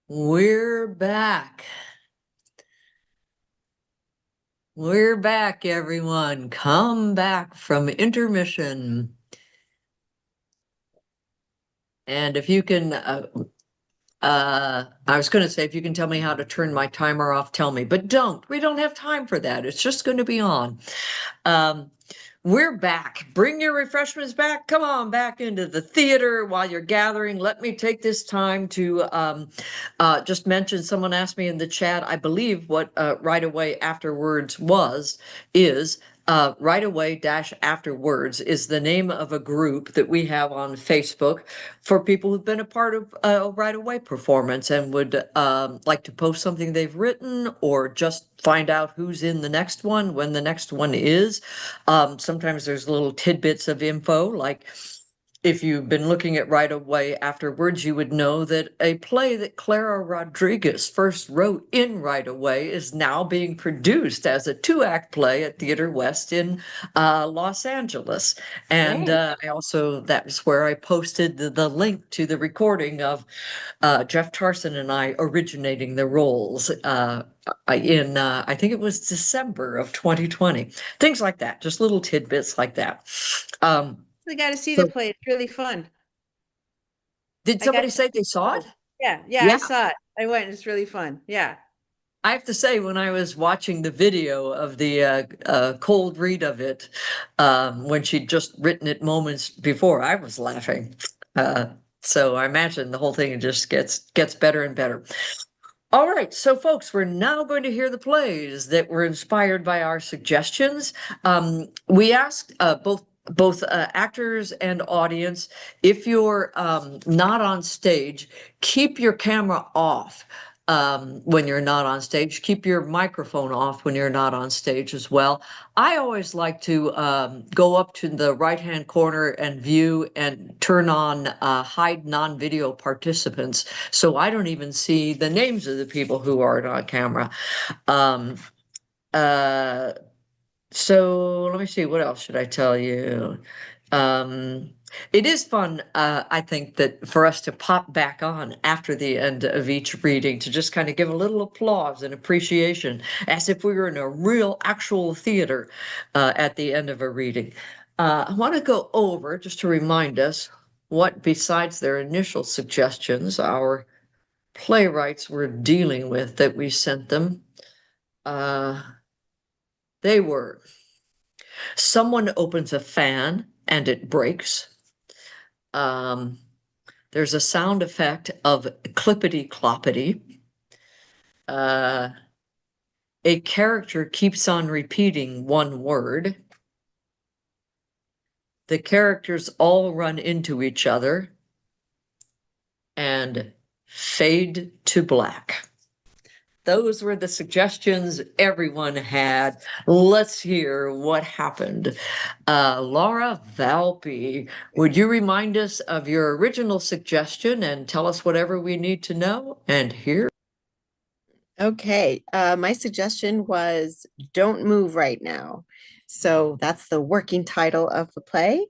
We're back. We're back, everyone. Come back from intermission. And if you can, I was going to say, if you can tell me how to turn my timer off, tell me, but don't. We don't have time for that. It's just going to be on. We're back. Bring your refreshments back. Come on back into the theater while you're gathering. Let me take this time to just mention, someone asked me in the chat, I believe what Right Away Afterwards is Right Away Afterwards is the name of a group that we have on Facebook for people who've been a part of a Right Away performance and would like to post something they've written or just find out who's in the next one, when the next one is. Sometimes there's little tidbits of info, like if you've been looking at Right Away Afterwards, you would know that a play that Clara Rodriguez first wrote in Right Away is now being produced as a 2-act play at Theater West in Los Angeles. And I also, that's where I posted the link to the recording of Jeff Tarson and I originating the roles in, I think it was December of 2020. Things like that, just little tidbits like that. I got to see So- the play. It's really fun. Did I somebody got- say they saw it? Yeah, Yeah. I saw it. I went. It's really fun. Yeah. I have to say, when I was watching the video of the cold read of it, when she'd just written it moments before, I was laughing. So I imagine the whole thing just gets better and better. All right, so folks, we're now going to hear the plays that were inspired by our suggestions. We asked both actors and audience, if you're not on stage, keep your camera off when you're not on stage. Keep your microphone off when you're not on stage as well. I always like to go up to the right-hand corner and view and turn on hide non-video participants, so I don't even see the names of the people who aren't on camera. So let me see, what else should I tell you? It is fun, I think, that for us to pop back on after the end of each reading to just kind of give a little applause and appreciation, as if we were in a real actual theater at the end of a reading. I want to go over, just to remind us, what, besides their initial suggestions, our playwrights were dealing with that we sent them. They were: someone opens a fan and it breaks. There's a sound effect of clippity cloppity. A character keeps on repeating one word. The characters all run into each other and fade to black. Those were the suggestions everyone had. Let's hear what happened. Laura Valpy, would you remind us of your original suggestion and tell us whatever we need to know? And here. Okay, my suggestion was Don't Move Right Now. So that's the working title of the play.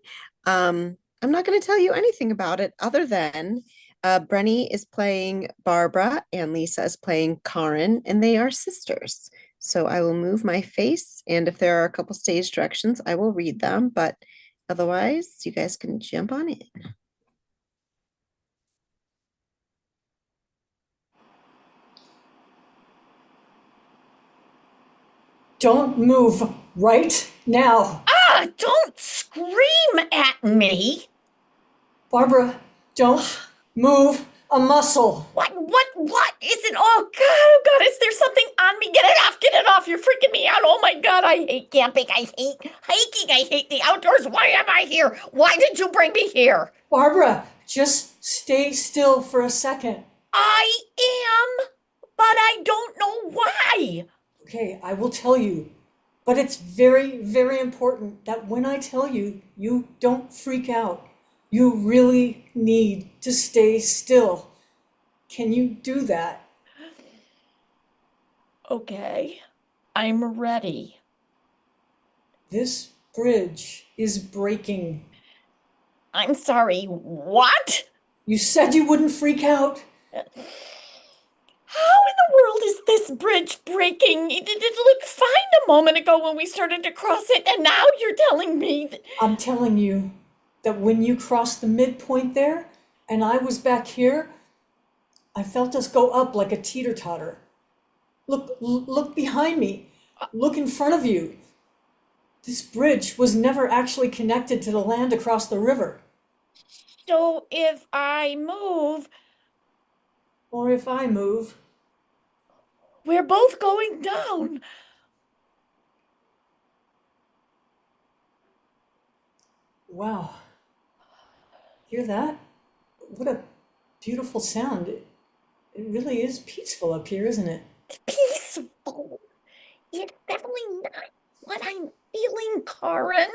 I'm not going to tell you anything about it other than Brenny is playing Barbara and Lisa is playing Karen, and they are sisters. So I will move my face, and if there are a couple stage directions, I will read them, but otherwise, you guys can jump on in. Don't move right now. Ah, don't scream at me. Barbara, don't move a muscle. What is it? Oh God, is there something on me? Get it off. You're freaking me out. Oh my God, I hate camping. I hate hiking. I hate the outdoors. Why am I here? Why did you bring me here? Barbara, just stay still for a second. I am, but I don't know why. Okay, I will tell you. But it's very, very important that when I tell you, you don't freak out. You really need to stay still. Can you do that? Okay, I'm ready. This bridge is breaking. I'm sorry, what? You said you wouldn't freak out. How in the world is this bridge breaking? It looked fine a moment ago when we started to cross it, and now you're telling me that... I'm telling you that when you crossed the midpoint there, and I was back here, I felt us go up like a teeter-totter. Look behind me. Look in front of you. This bridge was never actually connected to the land across the river. So if I move... Or if I move... We're both going down. Wow. Hear that? What a beautiful sound. It really is peaceful up here, isn't it? Peaceful. It's definitely not what I'm feeling, Karen.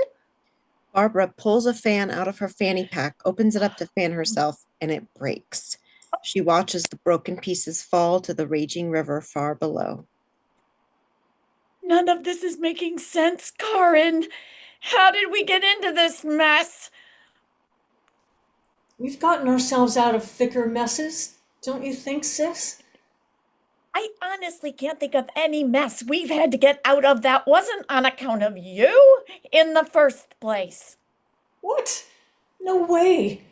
Barbara pulls a fan out of her fanny pack, opens it up to fan herself, and it breaks. She watches the broken pieces fall to the raging river far below. None of this is making sense, Karen. How did we get into this mess? We've gotten ourselves out of thicker messes, don't you think, sis? I honestly can't think of any mess we've had to get out of that wasn't on account of you in the first place. What? No way.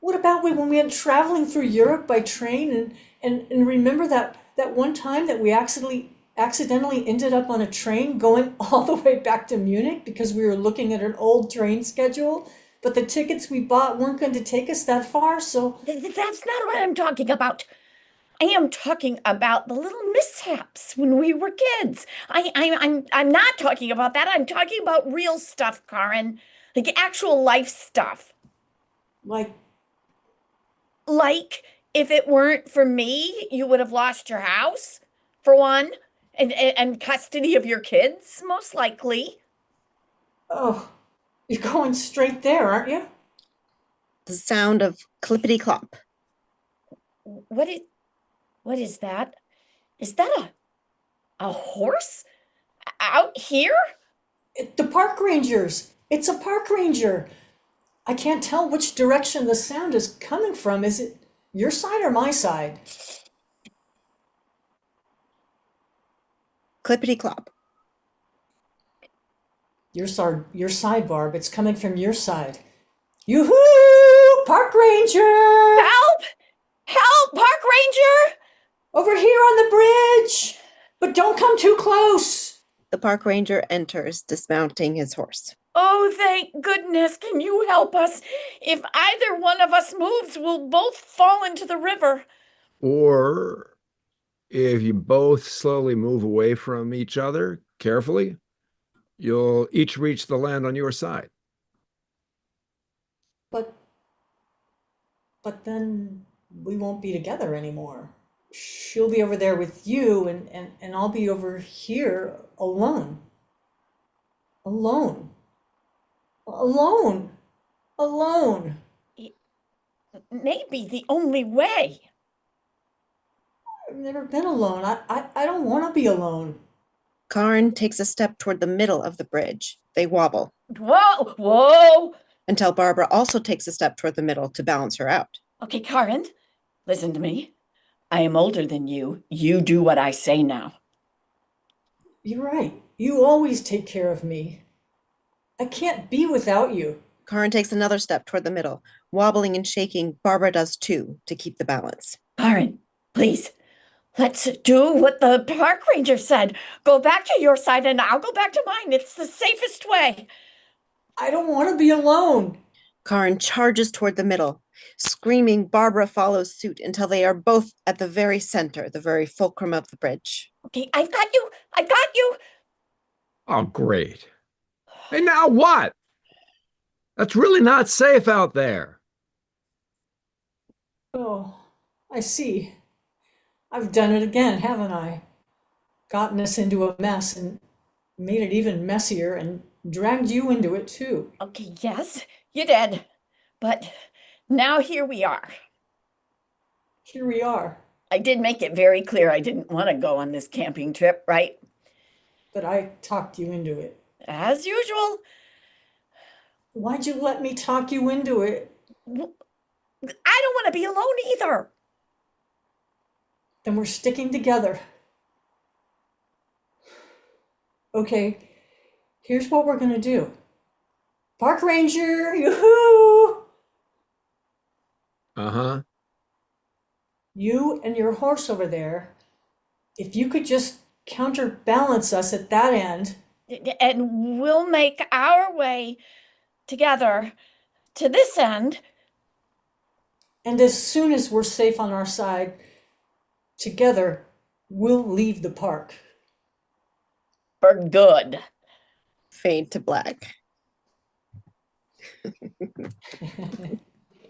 What about when we went traveling through Europe by train and remember that one time that we accidentally ended up on a train going all the way back to Munich because we were looking at an old train schedule, but the tickets we bought weren't going to take us that far, so... That's not what I'm talking about. I am talking about the little mishaps when we were kids. I'm not talking about that. I'm talking about real stuff, Karen. Like actual life stuff. Like if it weren't for me, you would have lost your house, for one, and custody of your kids, most likely. Oh, you're going straight there, aren't you? The sound of clippity-clop. What is that? Is that a horse out here? The park rangers. It's a park ranger. I can't tell which direction the sound is coming from. Is it your side or my side? Clippity-clop. Your side, Barb. It's coming from your side. Yoo-hoo! Park Ranger! Help! Help, Park Ranger! Over here on the bridge! But don't come too close! The park ranger enters, dismounting his horse. Oh, thank goodness. Can you help us? If either one of us moves, we'll both fall into the river. Or if you both slowly move away from each other carefully, you'll each reach the land on your side. But then we won't be together anymore. She'll be over there with you, and I'll be over here alone. Alone. Alone. Alone. Maybe the only way. I've never been alone. I don't want to be alone. Karin takes a step toward the middle of the bridge. They wobble Whoa, whoa. until Barbara also takes a step toward the middle to balance her out. Okay, Karin, listen to me. I am older than you. You do what I say now. You're right. You always take care of me. I can't be without you. Karin takes another step toward the middle. Wobbling and shaking, Barbara does too to keep the balance. Karin, please, let's do what the park ranger said. Go back to your side and I'll go back to mine. It's the safest way. I don't want to be alone. Karin charges toward the middle. Screaming, Barbara follows suit until they are both at the very center, the very fulcrum of the bridge. Okay, I've got you. I've got you. Oh, great. And now what? That's really not safe out there. Oh, I see. I've done it again, haven't I? Gotten us into a mess and made it even messier and dragged you into it too. Okay, yes, you did. But now here we are. Here we are. I did make it very clear I didn't want to go on this camping trip, right? But I talked you into it. As usual. Why'd you let me talk you into it? I don't want to be alone either. Then we're sticking together. Okay, here's what we're gonna do. Park Ranger, yoo-hoo! Uh-huh. You and your horse over there, if you could just counterbalance us at that end. And we'll make our way together to this end. And as soon as we're safe on our side, together, we'll leave the park. For good. Fade to black.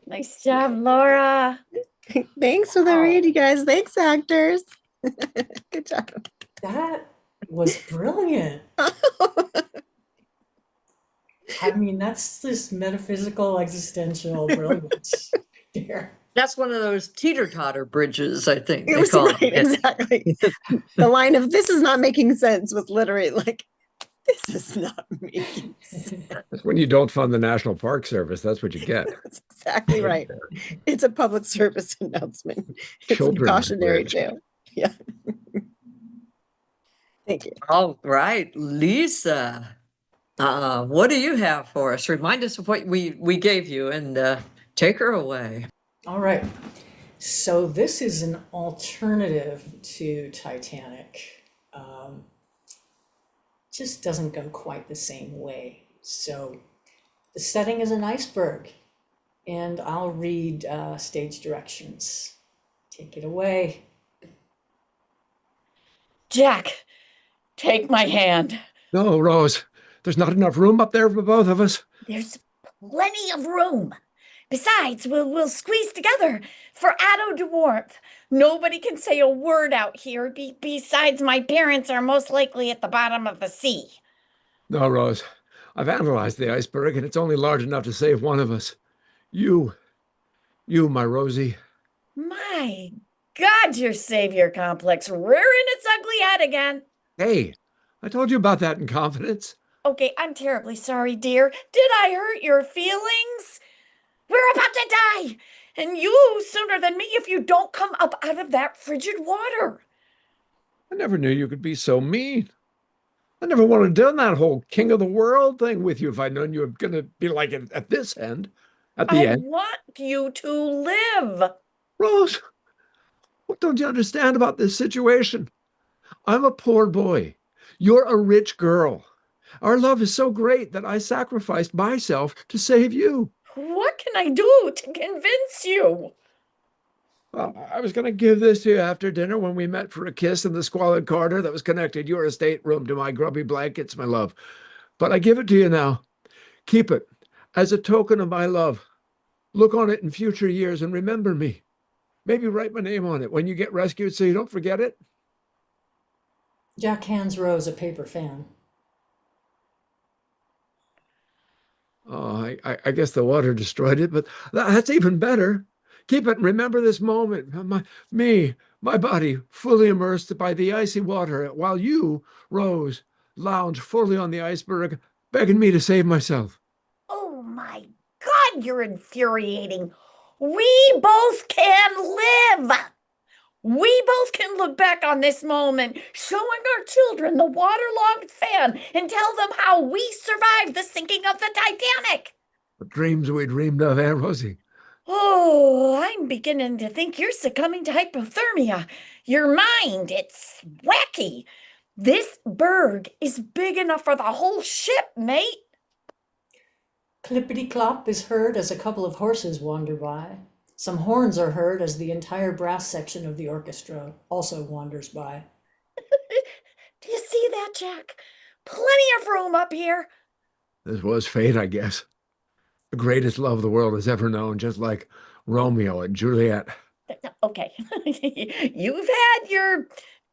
Nice job, Laura. Thanks for the read, you guys. Thanks, actors. Good job. That was brilliant. I mean, that's this metaphysical, existential brilliance there. That's one of those teeter-totter bridges, I think It they was call right, it. exactly. The line of "this is not making sense" was literally like, "This is not making sense." That's when you don't fund the National Park Service. That's what you get. That's exactly right. It's a public service announcement. It's a Children's cautionary bridge. tale. Yeah. Thank you. All right, Lisa, what do you have for us? Remind us of what we gave you and take her away. All right. So this is an alternative to Titanic. Just doesn't go quite the same way. So the setting is an iceberg, and I'll read stage directions. Take it away. Jack, take my hand. No, Rose, there's not enough room up there for both of us. There's plenty of room. Besides, we'll squeeze together for added warmth. Nobody can say a word out here. Besides, my parents are most likely at the bottom of the sea. No, Rose, I've analyzed the iceberg and it's only large enough to save one of us. You, my Rosie. My God, your savior complex rearing its ugly head again. Hey, I told you about that in confidence. Okay, I'm terribly sorry, dear. Did I hurt your feelings? We're about to die, and you sooner than me if you don't come up out of that frigid water. I never knew you could be so mean. I never would have done that whole king of the world thing with you if I'd known you were going to be like it at this end. At the I end, want you to live. Rose, what don't you understand about this situation? I'm a poor boy. You're a rich girl. Our love is so great that I sacrificed myself to save you. What can I do to convince you? Well, I was going to give this to you after dinner when we met for a kiss in the squalid corridor that was connected your stateroom to my grubby blankets, my love. But I give it to you now. Keep it as a token of my love. Look on it in future years and remember me. Maybe write my name on it when you get rescued so you don't forget it. Jack hands Rose a paper fan. Oh, I guess the water destroyed it, but that's even better. Keep it and remember this moment. My body fully immersed by the icy water, while you, Rose, lounge fully on the iceberg, begging me to save myself. Oh my God, you're infuriating. We both can live. We both can look back on this moment, showing our children the waterlogged fan and tell them how we survived the sinking of the Titanic. The dreams we dreamed of, eh, Rosie? Oh, I'm beginning to think you're succumbing to hypothermia. Your mind, it's wacky. This berg is big enough for the whole ship, mate. Clippity-clop is heard as a couple of horses wander by. Some horns are heard as the entire brass section of the orchestra also wanders by. Do you see that, Jack? Plenty of room up here. This was fate, I guess. The greatest love the world has ever known, just like Romeo and Juliet. Okay, you've had your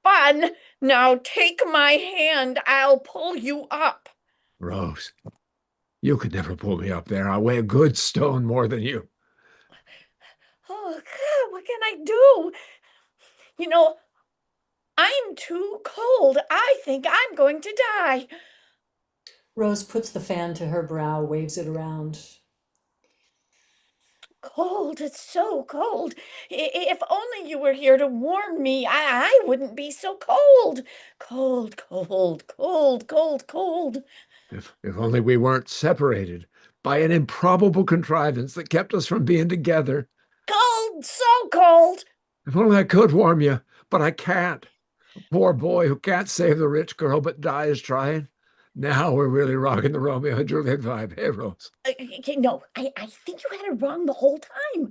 fun. Now take my hand. I'll pull you up. Rose, you could never pull me up there. I weigh a good stone more than you. Oh, God, what can I do? You know, I'm too cold. I think I'm going to die. Rose puts the fan to her brow, waves it around. Cold, it's so cold. If only you were here to warm me, I wouldn't be so cold. Cold, cold, cold, cold, cold. If only we weren't separated by an improbable contrivance that kept us from being together. Cold, so cold. If only I could warm you, but I can't. A poor boy who can't save the rich girl but dies trying. Now we're really rocking the Romeo and Juliet vibe, hey, Rose? No, I think you had it wrong the whole time.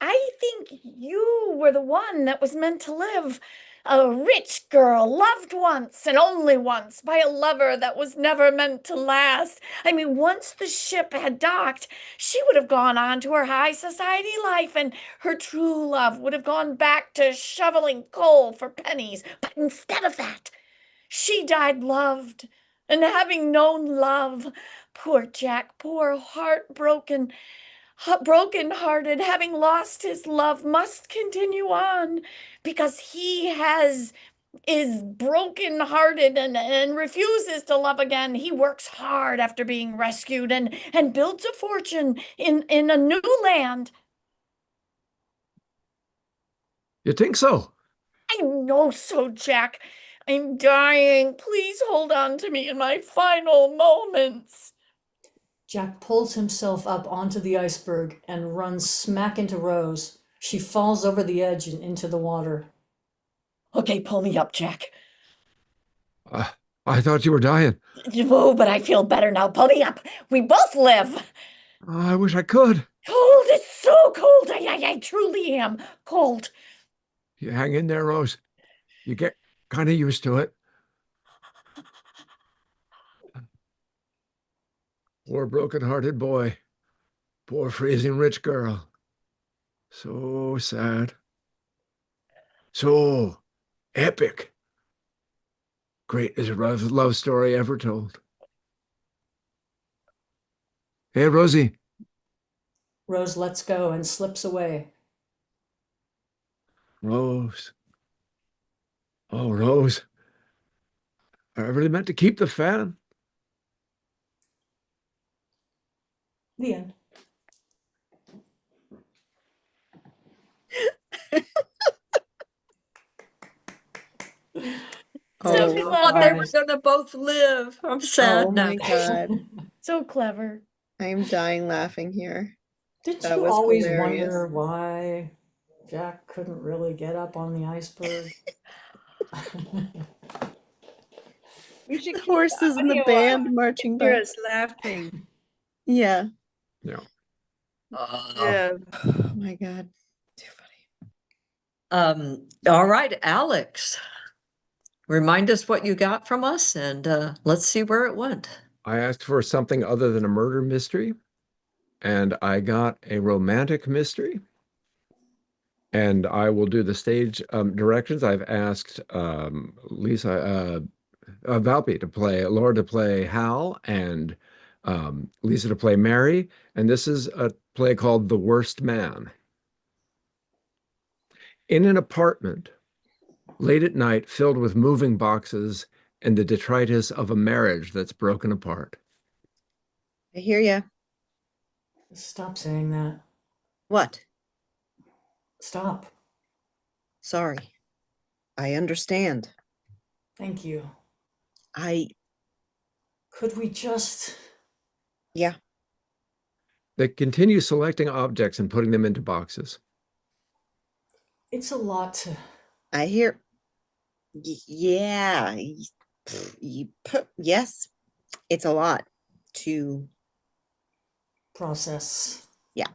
I think you were the one that was meant to live. A rich girl, loved once and only once by a lover that was never meant to last. I mean, once the ship had docked, she would have gone on to her high society life, and her true love would have gone back to shoveling coal for pennies. But instead of that, she died loved. And having known love, poor Jack, poor heartbroken, broken-hearted, having lost his love, must continue on because he is broken-hearted and refuses to love again. He works hard after being rescued and builds a fortune in a new land. You think so? I know so, Jack. I'm dying. Please hold on to me in my final moments. Jack pulls himself up onto the iceberg and runs smack into Rose. She falls over the edge and into the water. Okay, pull me up, Jack. I thought you were dying. Oh, but I feel better now. Pull me up. We both live. I wish I could. Cold. It's so cold. I truly am cold. You hang in there, Rose. You get kind of used to it. Poor broken-hearted boy. Poor freezing rich girl. So sad. So epic. Greatest love story ever told. Hey, Rosie. Rose lets go and slips away. Rose. Oh, Rose. I really meant to keep the fan. The end. So Oh, thought they were gosh. gonna both live. I'm sad Oh now. my God. So clever. I'm dying laughing here. Didn't That you was always hilarious. wonder why Jack couldn't really get up on the iceberg? We should horses in the audio band marching Hear by. us laughing. Yeah. Yeah. Yeah. Oh my God. Too funny. All right, Alex, remind us what you got from us and let's see where it went. I asked for something other than a murder mystery, and I got a romantic mystery. And I will do the stage directions. I've asked Lisa Valpy to play, Laura to play Hal, and Lisa to play Mary. And this is a play called The Worst Man. In an apartment, late at night, filled with moving boxes and the detritus of a marriage that's broken apart. I hear ya. Stop saying that. What? Stop. Sorry. I understand. Thank you. Could we just... Yeah. They continue selecting objects and putting them into boxes. It's a lot to... I hear. Yeah. Yes. It's a lot to process. Yeah.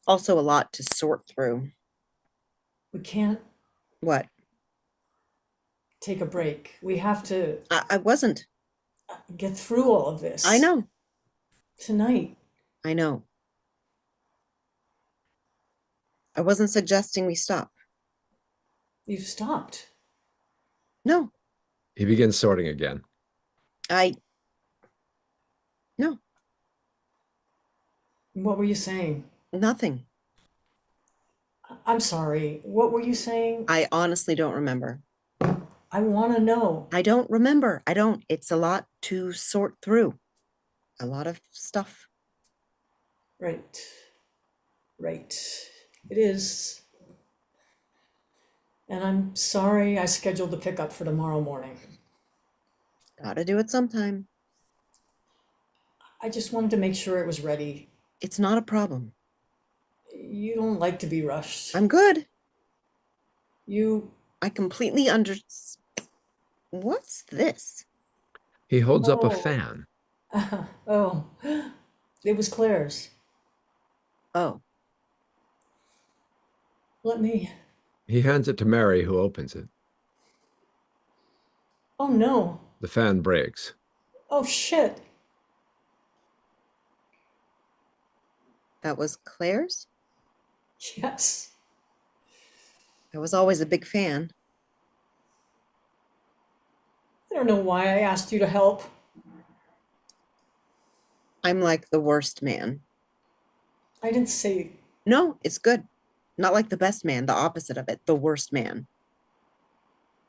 Also a lot to sort through. We can't... What? Take a break. We have to... I wasn't. Get through all of this. I know. Tonight. I know. I wasn't suggesting we stop. You've stopped. No. He begins sorting again. No. What were you saying? Nothing. I'm sorry. What were you saying? I honestly don't remember. I want to know. I don't remember. I don't. It's a lot to sort through. A lot of stuff. Right. Right. It is. And I'm sorry I scheduled the pickup for tomorrow morning. Gotta do it sometime. I just wanted to make sure it was ready. It's not a problem. You don't like to be rushed. I'm good. I completely What's this? He holds up a Oh. fan. Oh, it was Claire's. Oh. Let me... He hands it to Mary, who opens it. Oh no. The fan breaks. Oh shit. That was Claire's? Yes. I was always a big fan. I don't know why I asked you to help. I'm like the worst man. I didn't say... No, it's good. Not like the best man, the opposite of it, the worst man.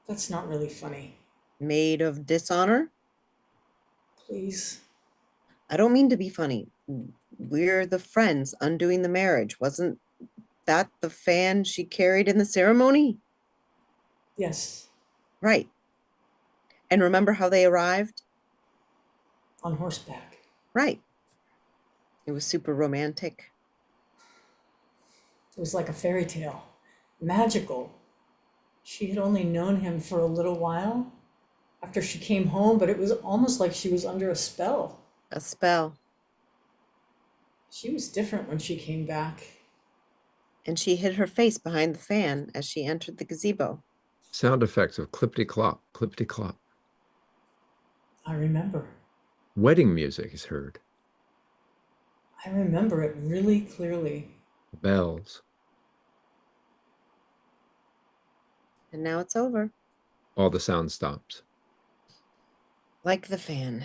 That's not really funny. Made of dishonor? Please. I don't mean to be funny. We're the friends undoing the marriage. Wasn't that the fan she carried in the ceremony? Yes. Right. And remember how they arrived? On horseback. Right. It was super romantic. It was like a fairy tale. Magical. She had only known him for a little while after she came home, but it was almost like she was under a spell. A spell. She was different when she came back. And she hid her face behind the fan as she entered the gazebo. Sound effects of clippity-clop, clippity-clop. I remember. Wedding music is heard. I remember it really clearly. Bells. And now it's over. All the sound stops. Like the fan.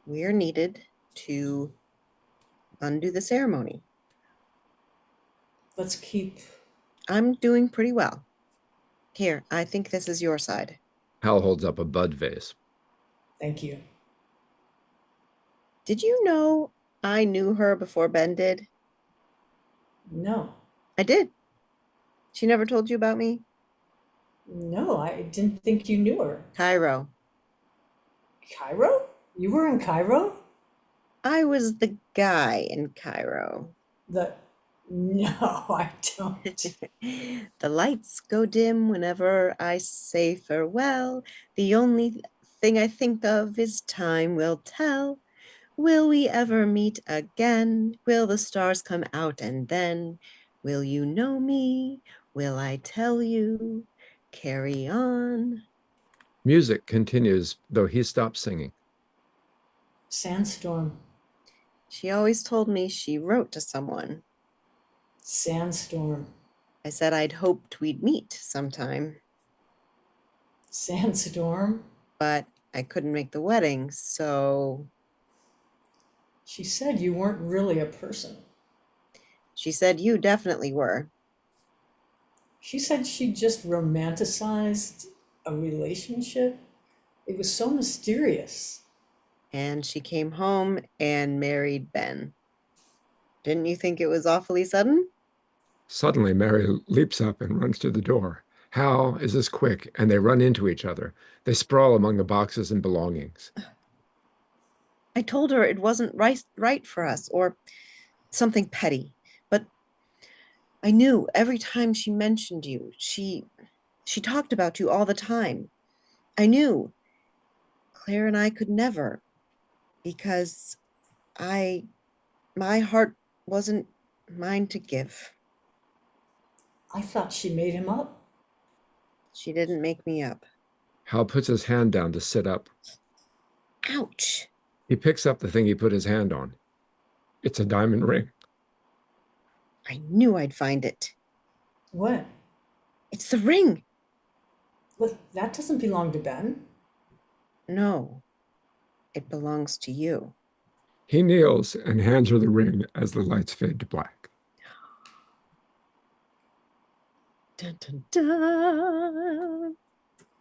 We are needed to undo the ceremony. Let's keep... I'm doing pretty well. Here, I think this is your side. Hal holds up a bud vase. Thank you. Did you know I knew her before Ben did? No. I did. She never told you about me? No, I didn't think you knew her. Cairo. Cairo? You were in Cairo? I was the guy in Cairo. No, I don't. The lights go dim whenever I say farewell. The only thing I think of is time will tell. Will we ever meet again? Will the stars come out and then? Will you know me? Will I tell you? Carry on. Music continues, though he stops singing. Sandstorm. She always told me she wrote to someone. Sandstorm. I said I'd hoped we'd meet sometime, Sandstorm. but I couldn't make the wedding, so She said you weren't really a person. she said you definitely were. She said she just romanticized a relationship. It was so mysterious. And she came home and married Ben. Didn't you think it was awfully sudden? Suddenly, Mary leaps up and runs to the door. Hal is as quick, and they run into each other. They sprawl among the boxes and belongings. I told her it wasn't right for us, or something petty, but I knew every time she mentioned you, she talked about you all the time. I knew Claire and I could never, because my heart wasn't mine to give. I thought she made him up. She didn't make me up. Hal puts his hand down to sit up. Ouch. He picks up the thing he put his hand on. It's a diamond ring. I knew I'd find it. What? It's the ring. But that doesn't belong to Ben. No, it belongs to you. He kneels and hands her the ring as the lights fade to black. Dun, dun, dun.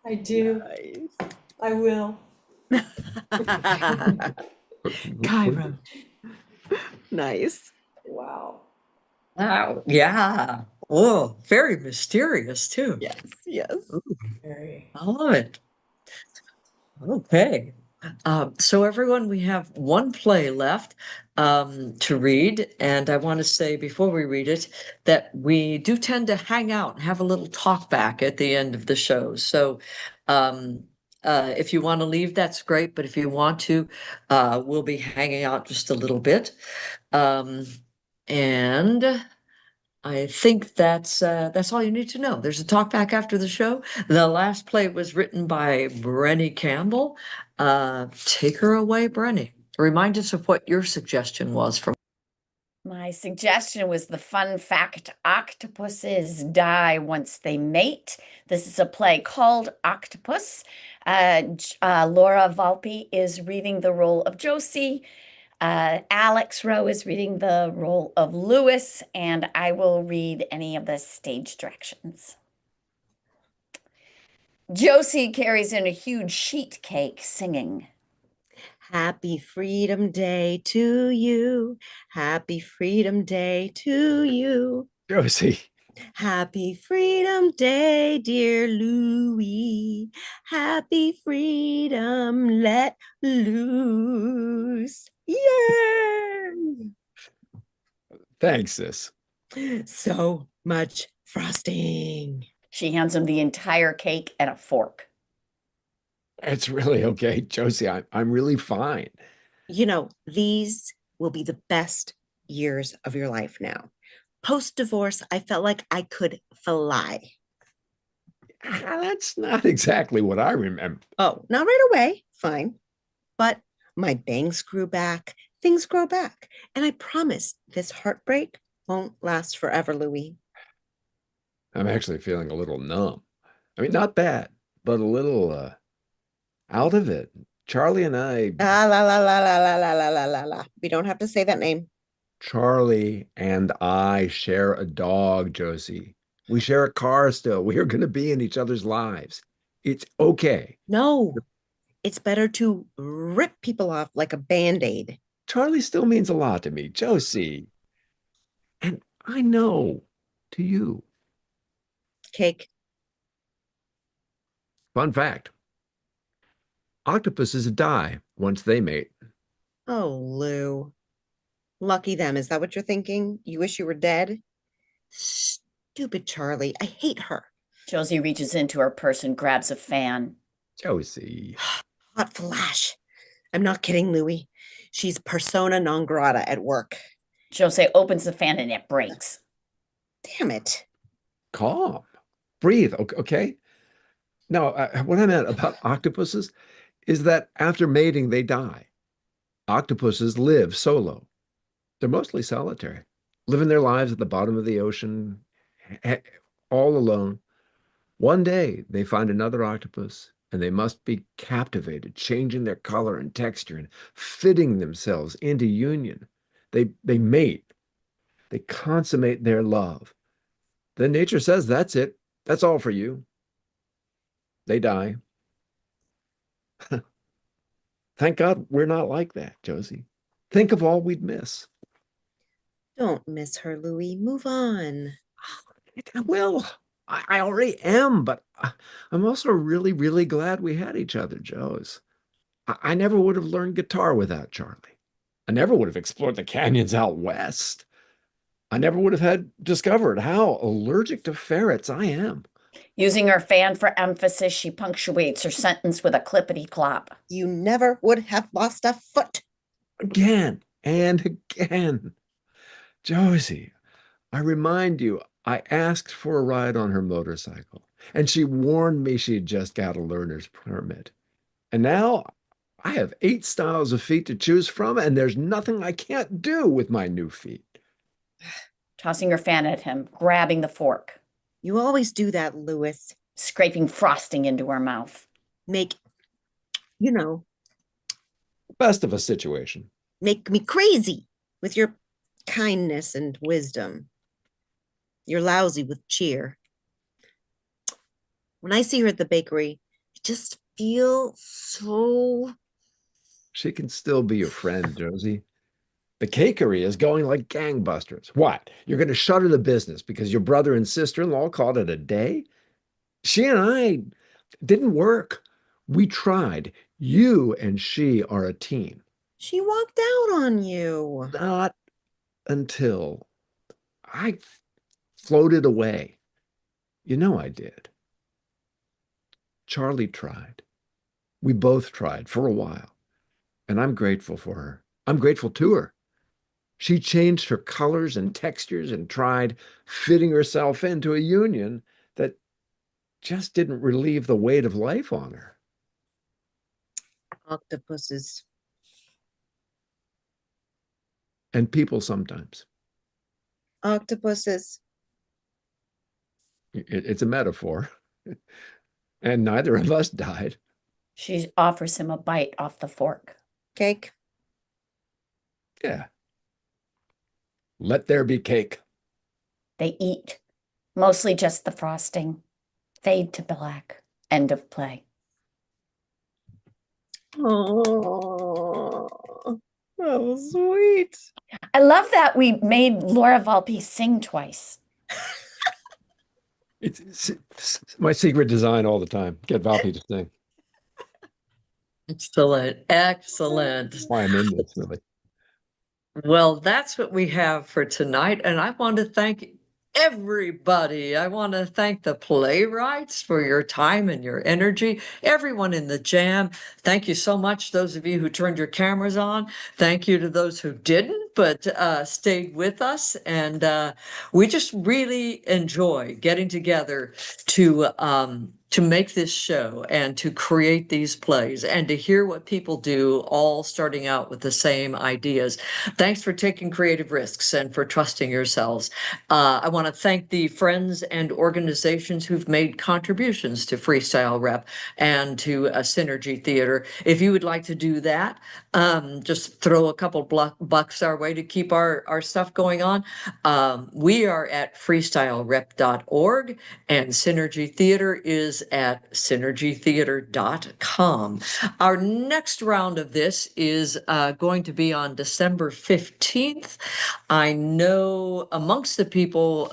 I do. Nice. I will. Cairo. Nice. Wow. Wow. Yeah. Oh, very mysterious too. Yes, yes. Very. I love it. Okay. So everyone, we have one play left to read, and I want to say before we read it that we do tend to hang out and have a little talk back at the end of the show. So if you want to leave, that's great, but if you want to, we'll be hanging out just a little bit. And I think that's all you need to know. There's a talk back after the show. The last play was written by Brenny Campbell. Take her away, Brenny. Remind us of what your suggestion was from. My suggestion was the fun fact octopuses die once they mate. This is a play called Octopus. Laura Valpi is reading the role of Josie. Alex Rowe is reading the role of Lewis, and I will read any of the stage directions. Josie carries in a huge sheet cake singing. Happy Freedom Day to you. Happy Freedom Day to you. Josie. Happy Freedom Day, dear Louie. Happy freedom let loose. Yay! Thanks, sis. So much frosting. She hands him the entire cake and a fork. It's really okay, Josie. I'm really fine. You know, these will be the best years of your life now. Post-divorce, I felt like I could fly. That's not exactly what I remember. Oh, not right away. Fine. But my bangs grew back. Things grow back. And I promise this heartbreak won't last forever, Louie. I'm actually feeling a little numb. I mean, not bad, but a little out of it. Charlie and I. La la la la la la la la la la. We don't have to say that name. Charlie and I share a dog, Josie. We share a car still. We are going to be in each other's lives. It's okay. No, it's better to rip people off like a Band-Aid. Charlie still means a lot to me, Josie. And I know to you. Cake. Fun fact. Octopuses die once they mate. Oh, Lou. Lucky them. Is that what you're thinking? You wish you were dead? Stupid Charlie. I hate her. Josie reaches into her purse and grabs a fan. Josie. Hot flash. I'm not kidding, Louie. She's persona non grata at work. Josie opens the fan and it breaks. Damn it. Calm. Breathe, okay? No, what I meant about octopuses is that after mating, they die. Octopuses live solo. They're mostly solitary, living their lives at the bottom of the ocean, all alone. One day, they find another octopus, and they must be captivated, changing their color and texture and fitting themselves into union. They mate. They consummate their love. Then nature says, that's it. That's all for you. They die. Thank God we're not like that, Josie. Think of all we'd miss. Don't miss her, Louie. Move on. I will. I already am, but I'm also really, really glad we had each other, Joes. I never would have learned guitar without Charlie. I never would have explored the canyons out west. I never would have discovered how allergic to ferrets I am. Using her fan for emphasis, she punctuates her sentence with a clippity clop. You never would have lost a foot. Again and again. Josie, I remind you, I asked for a ride on her motorcycle, and she warned me she had just got a learner's permit. And now I have 8 styles of feet to choose from, and there's nothing I can't do with my new feet. Tossing her fan at him, grabbing the fork. You always do that, Louis. Scraping frosting into her mouth. Make Best of a situation. Make me crazy with your kindness and wisdom. You're lousy with cheer. When I see her at the bakery, I just feel so... She can still be your friend, Josie. The cakery is going like gangbusters. What? You're going to shutter the business because your brother and sister-in-law called it a day? She and I didn't work. We tried. You and she are a team. She walked out on you. Not until I floated away. You know I did. Charlie tried. We both tried for a while. And I'm grateful for her. I'm grateful to her. She changed her colors and textures and tried fitting herself into a union that just didn't relieve the weight of life on her. Octopuses. And people sometimes. Octopuses. It's a metaphor. And neither of us died. She offers him a bite off the fork. Cake. Yeah. Let there be cake. They eat, mostly just the frosting. Fade to black. End of play. Oh, that was sweet. I love that we made Laura Volpe sing twice. It's my secret design all the time. Get Valpy to sing. Excellent. Excellent. That's why I'm in this, really. Well, that's what we have for tonight. And I want to thank everybody. I want to thank the playwrights for your time and your energy. Everyone in the jam. Thank you so much. Those of you who turned your cameras on. Thank you to those who didn't, but stayed with us. And we just really enjoy getting together to make this show and to create these plays and to hear what people do, all starting out with the same ideas. Thanks for taking creative risks and for trusting yourselves. I want to thank the friends and organizations who've made contributions to Freestyle Rep and to Synergy Theater. If you would like to do that, just throw a couple bucks our way. way to keep our stuff going on. We are at freestylerep.org, and Synergy Theater is at synergytheater.com. Our next round of this is going to be on December 15th. I know amongst the people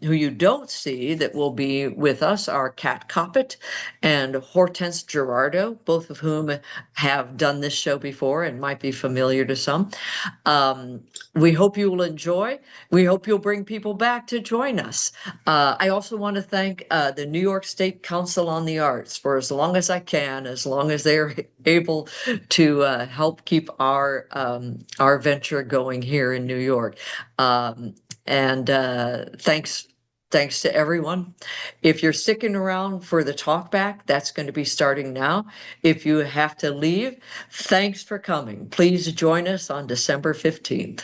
who you don't see that will be with us are Kat Coppett and Hortense Gerardo, both of whom have done this show before and might be familiar to some. We hope you will enjoy. We hope you'll bring people back to join us. I also want to thank the New York State Council on the Arts for as long as I can, as long as they're able to help keep our venture going here in New York. Thanks to everyone. If you're sticking around for the talk back, that's going to be starting now. If you have to leave, thanks for coming. Please join us on December 15th.